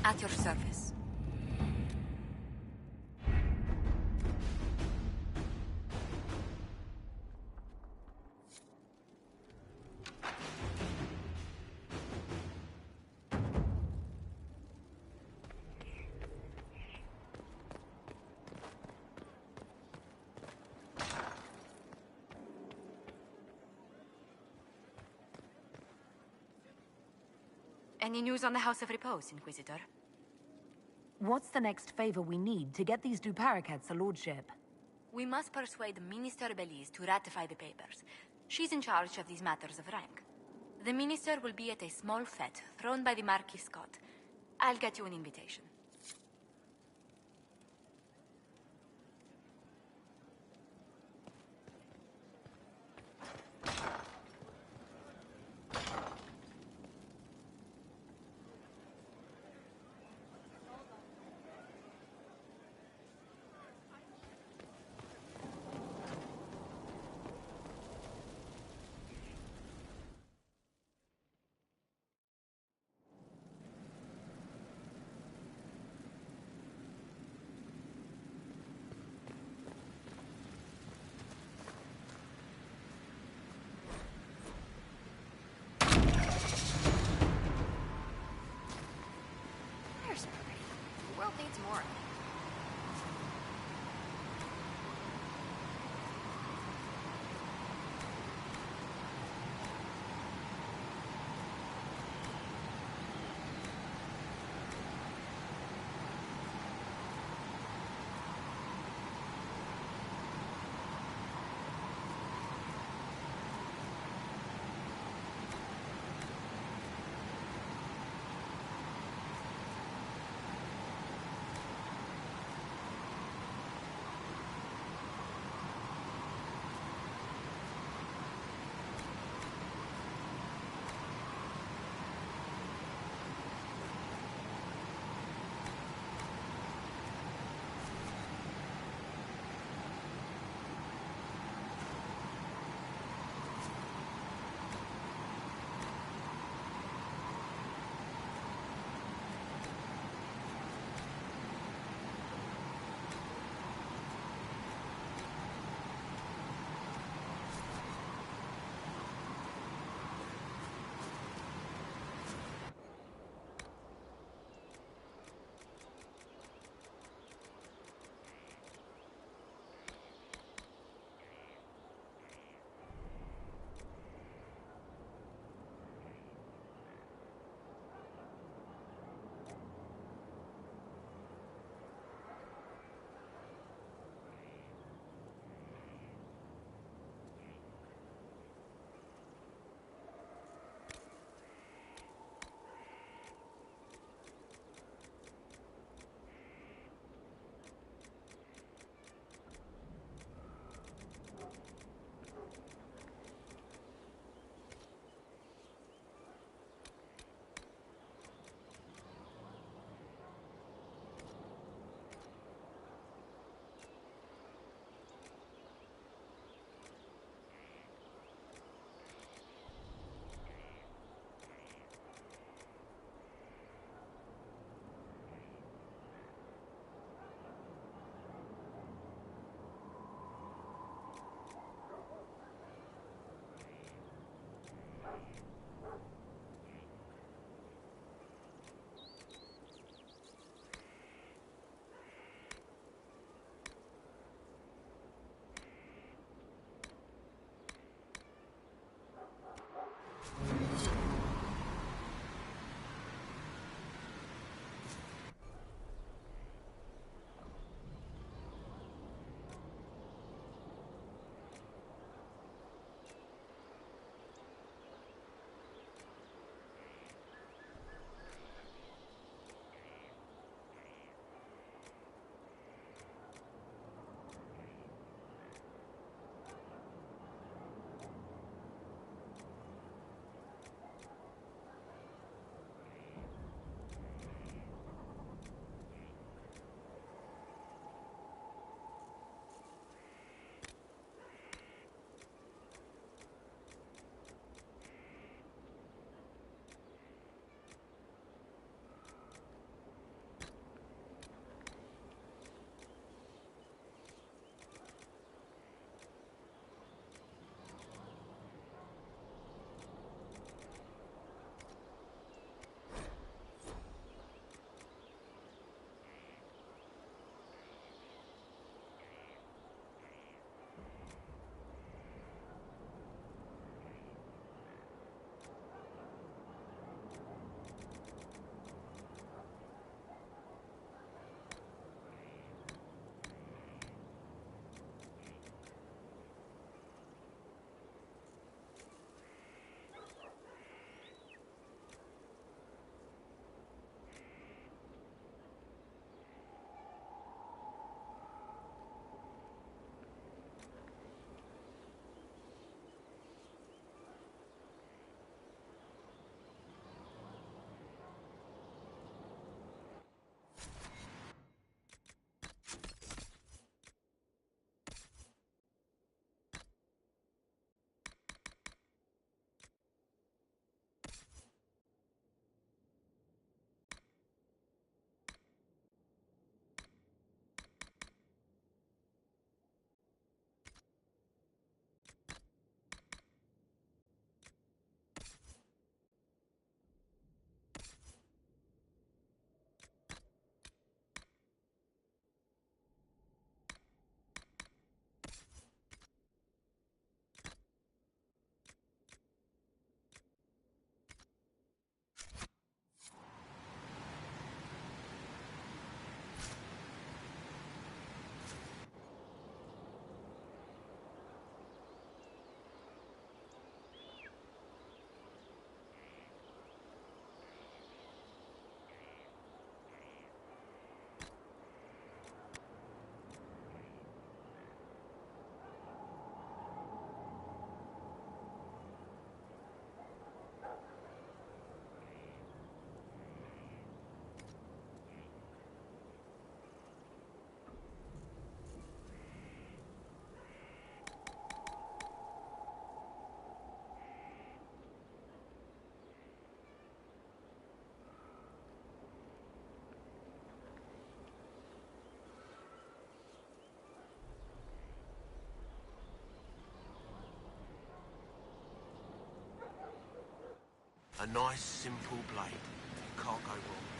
At your service. Any news on the House of Repose, Inquisitor? What's the next favor we need to get these Du Paraquets a lordship? We must persuade Minister Belize to ratify the papers. She's in charge of these matters of rank. The minister will be at a small fete thrown by the Marquis Scott. I'll get you an invitation. The world needs more of me. A nice, simple blade. Can't go wrong.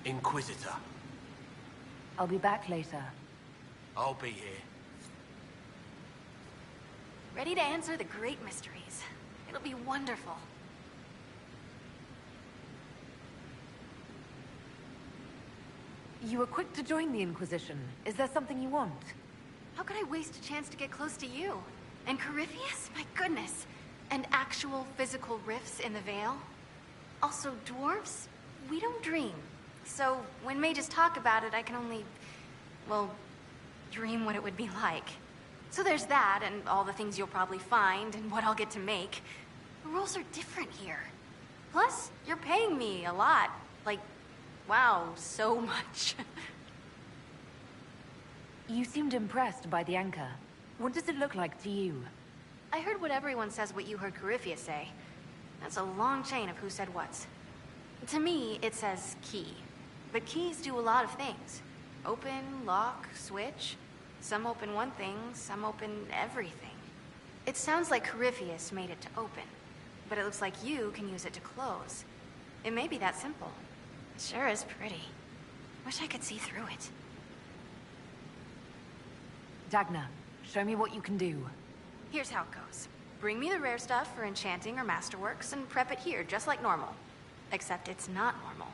Inquisitor. I'll be back later. I'll be here. Ready to answer the great mysteries. It'll be wonderful. You were quick to join the Inquisition. Is there something you want? How could I waste a chance to get close to you? And Corypheus? My goodness. And actual physical rifts in the Veil? Also, dwarves? We don't dream. So, when mages talk about it, I can only, well, dream what it would be like. So there's that, and all the things you'll probably find, and what I'll get to make. The rules are different here. Plus, you're paying me a lot. Like, wow, so much. You seemed impressed by the anchor. What does it look like to you? I heard what everyone says what you heard Corypheus say. That's a long chain of who said what's. To me, it says key. But keys do a lot of things. Open, lock, switch. Some open one thing, some open everything. It sounds like Corypheus made it to open, but it looks like you can use it to close. It may be that simple. It sure is pretty. Wish I could see through it. Dagna, show me what you can do. Here's how it goes. Bring me the rare stuff for enchanting or masterworks and prep it here, just like normal. Except it's not normal.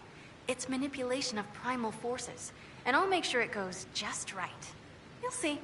It's manipulation of primal forces, and I'll make sure it goes just right. You'll see.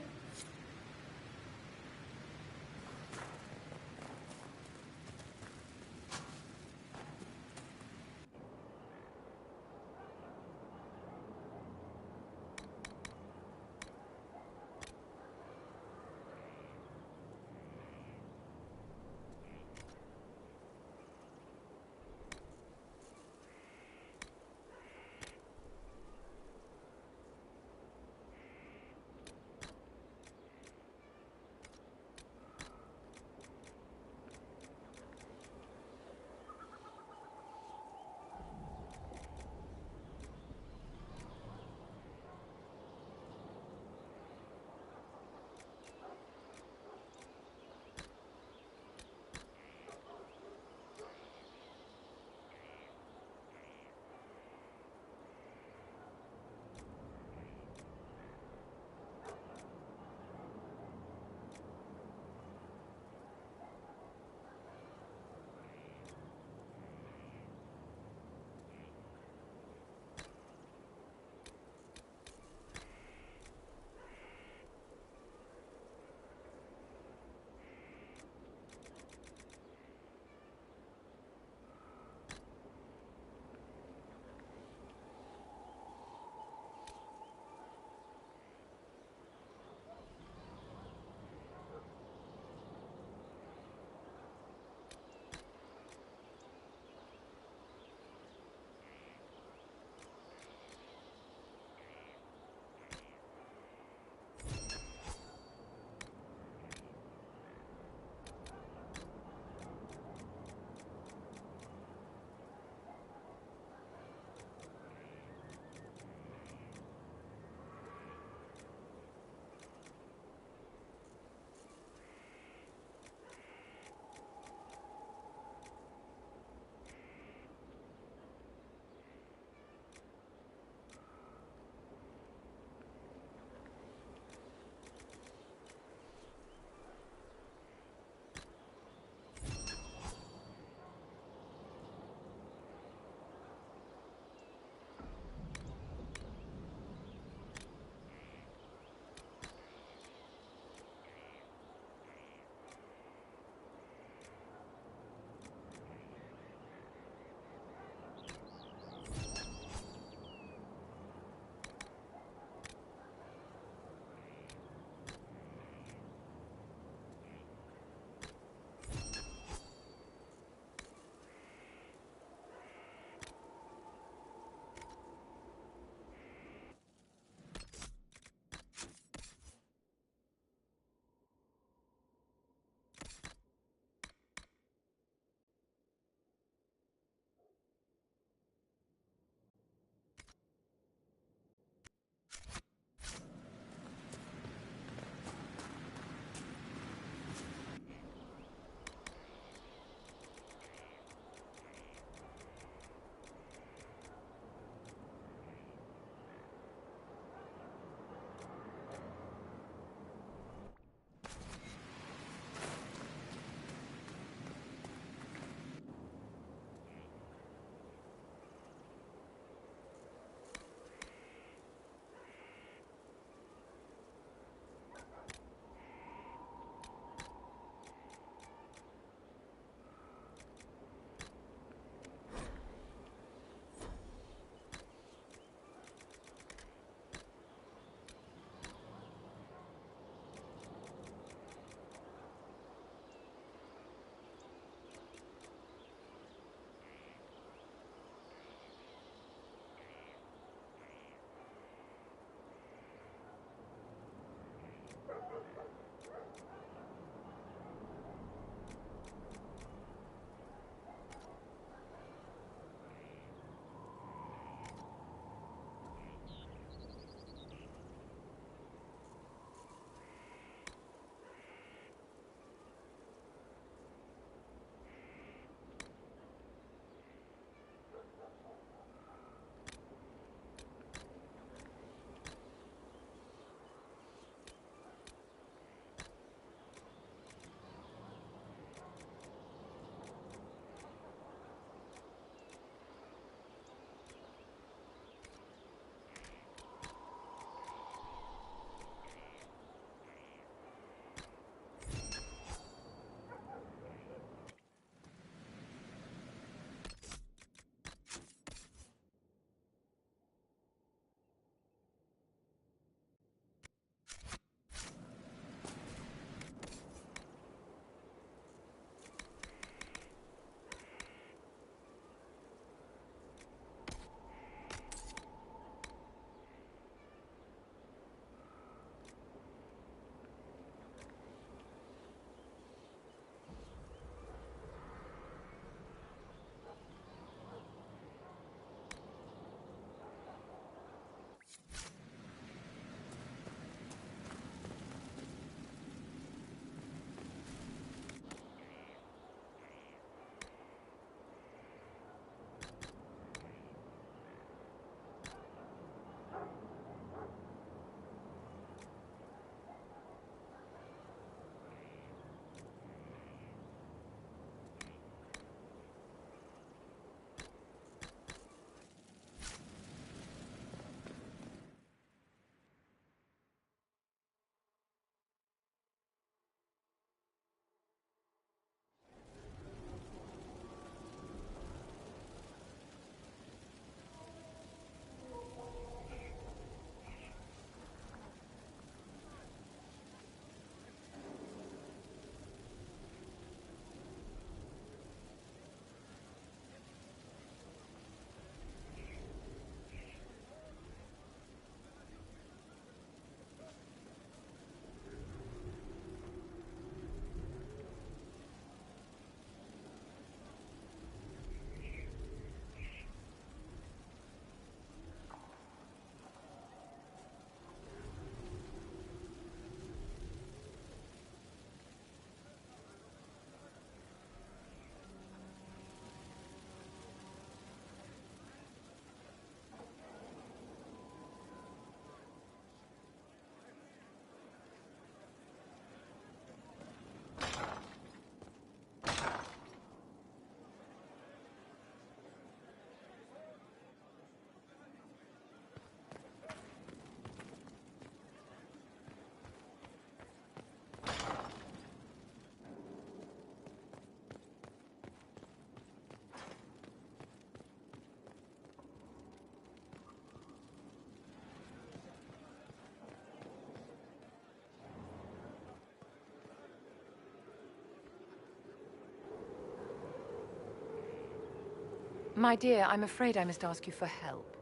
My dear, I'm afraid I must ask you for help.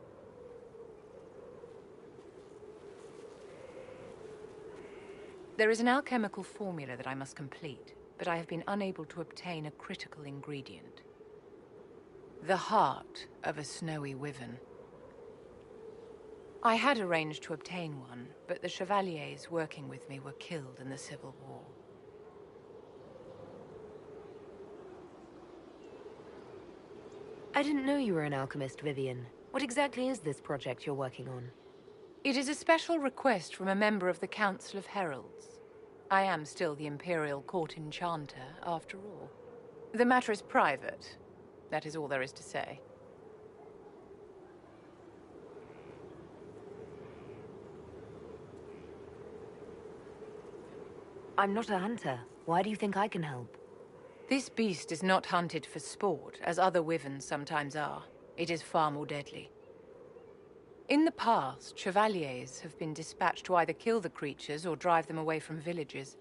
There is an alchemical formula that I must complete, but I have been unable to obtain a critical ingredient. The heart of a snowy wyvern. I had arranged to obtain one, but the chevaliers working with me were killed in the Civil War. I didn't know you were an alchemist, Vivian. What exactly is this project you're working on? It is a special request from a member of the Council of Heralds. I am still the Imperial Court Enchanter, after all. The matter is private. That is all there is to say. I'm not a hunter. Why do you think I can help? This beast is not hunted for sport, as other wyverns sometimes are. It is far more deadly. In the past, chevaliers have been dispatched to either kill the creatures or drive them away from villages.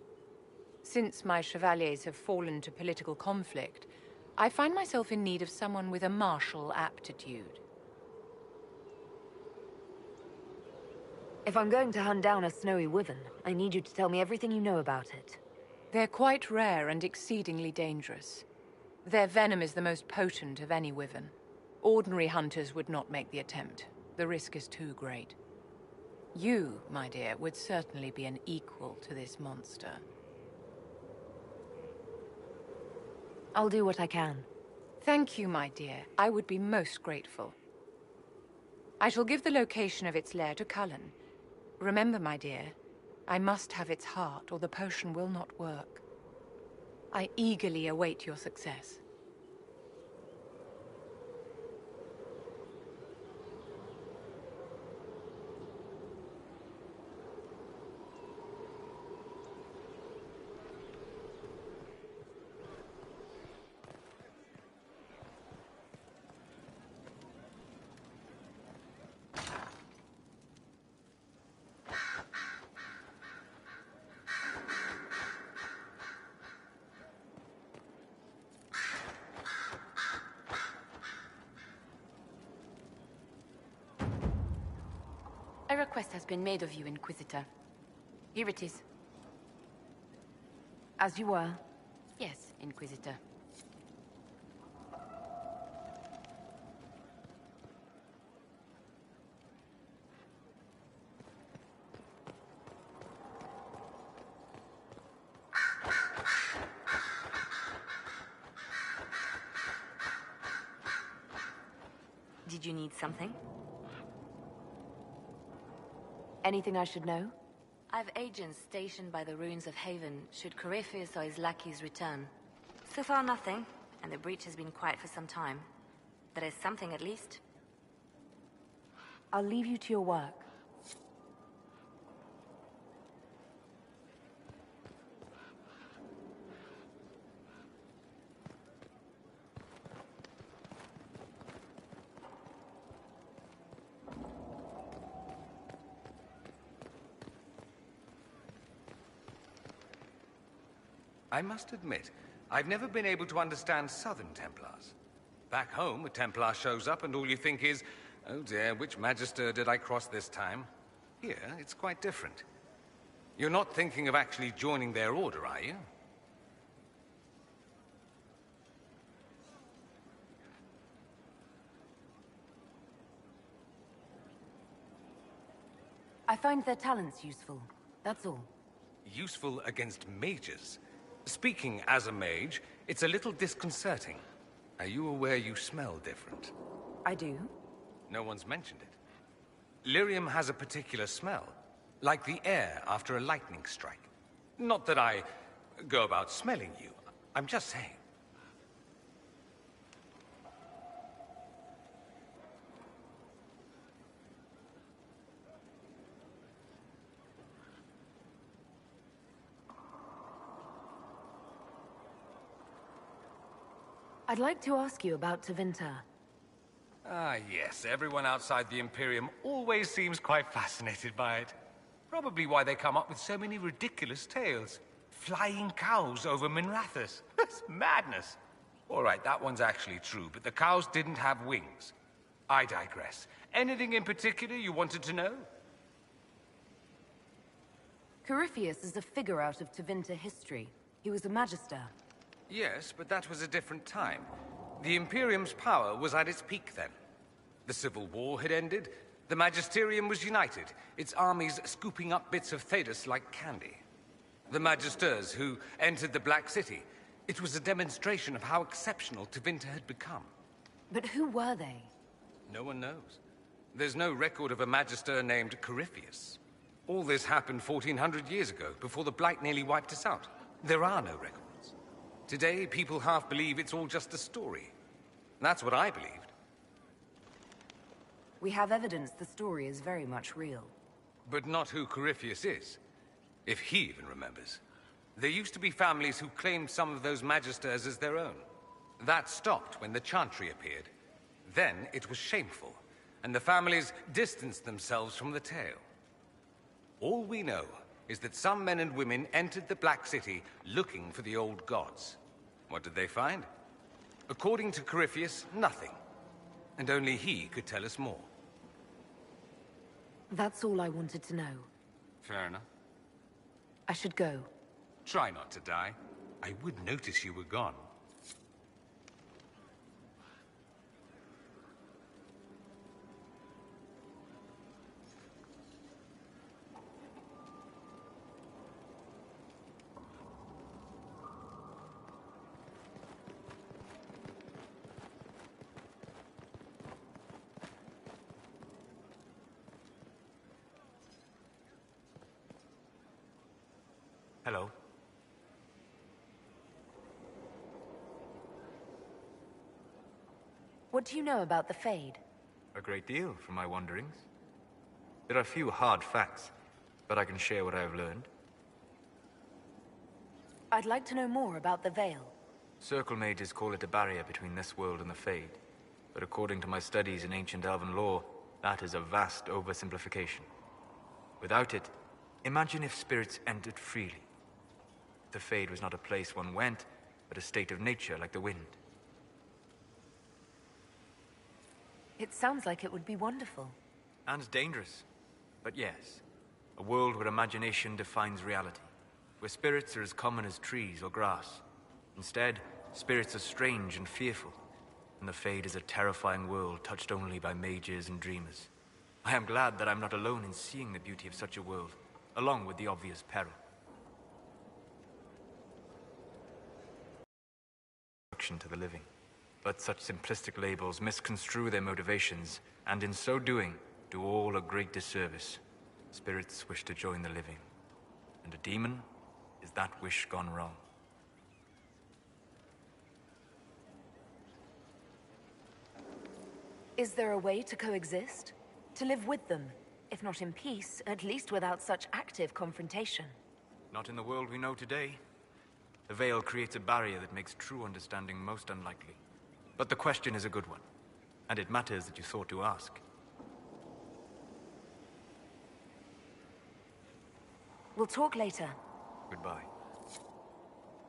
Since my chevaliers have fallen to political conflict, I find myself in need of someone with a martial aptitude. If I'm going to hunt down a snowy wyvern, I need you to tell me everything you know about it. They're quite rare and exceedingly dangerous. Their venom is the most potent of any wyvern. Ordinary hunters would not make the attempt. The risk is too great. You, my dear, would certainly be an equal to this monster. I'll do what I can. Thank you, my dear. I would be most grateful. I shall give the location of its lair to Cullen. Remember, my dear, I must have its heart, or the potion will not work. I eagerly await your success. A request has been made of you, Inquisitor. Here it is. As you were. Yes, Inquisitor. Did you need something? Anything I should know? I've agents stationed by the ruins of Haven, should Corypheus or his lackeys return. So far nothing, and the breach has been quiet for some time. There is something at least. I'll leave you to your work. I must admit, I've never been able to understand Southern Templars. Back home, a Templar shows up and all you think is, oh dear, which Magister did I cross this time? Here, it's quite different. You're not thinking of actually joining their order, are you? I find their talents useful. That's all. Useful against mages? Speaking as a mage, it's a little disconcerting. Are you aware you smell different? I do. No one's mentioned it. Lyrium has a particular smell, like the air after a lightning strike. Not that I go about smelling you. I'm just saying. I'd like to ask you about Tevinter. Ah, yes. Everyone outside the Imperium always seems quite fascinated by it. Probably why they come up with so many ridiculous tales. Flying cows over Minrathous. That's madness. All right, that one's actually true, but the cows didn't have wings. I digress. Anything in particular you wanted to know? Corypheus is a figure out of Tevinter history. He was a magister. Yes, but that was a different time. The Imperium's power was at its peak then. The Civil War had ended. The Magisterium was united, its armies scooping up bits of Thedas like candy. The Magisters who entered the Black City. It was a demonstration of how exceptional Tevinter had become. But who were they? No one knows. There's no record of a Magister named Corypheus. All this happened 1400 years ago, before the Blight nearly wiped us out. There are no records. Today, people half believe it's all just a story. That's what I believed. We have evidence the story is very much real. But not who Corypheus is. If he even remembers. There used to be families who claimed some of those Magisters as their own. That stopped when the Chantry appeared. Then it was shameful, and the families distanced themselves from the tale. All we know is that some men and women entered the Black City looking for the old gods. What did they find? According to Corypheus, nothing. And only he could tell us more. That's all I wanted to know. Fair enough. I should go. Try not to die. I would notice you were gone. Hello. What do you know about the Fade? A great deal from my wanderings. There are few hard facts, but I can share what I have learned. I'd like to know more about the Veil. Circle mages call it a barrier between this world and the Fade. But according to my studies in ancient elven lore, that is a vast oversimplification. Without it, imagine if spirits entered freely. The Fade was not a place one went, but a state of nature like the wind. It sounds like it would be wonderful. And dangerous. But yes, a world where imagination defines reality. Where spirits are as common as trees or grass. Instead, spirits are strange and fearful. And the Fade is a terrifying world touched only by mages and dreamers. I am glad that I'm not alone in seeing the beauty of such a world, along with the obvious peril. To the living. But such simplistic labels misconstrue their motivations, and in so doing, do all a great disservice. Spirits wish to join the living, and a demon is that wish gone wrong. Is there a way to coexist? To live with them? If not in peace, at least without such active confrontation? Not in the world we know today. The Veil creates a barrier that makes true understanding most unlikely. But the question is a good one, and it matters that you thought to ask. We'll talk later. Goodbye.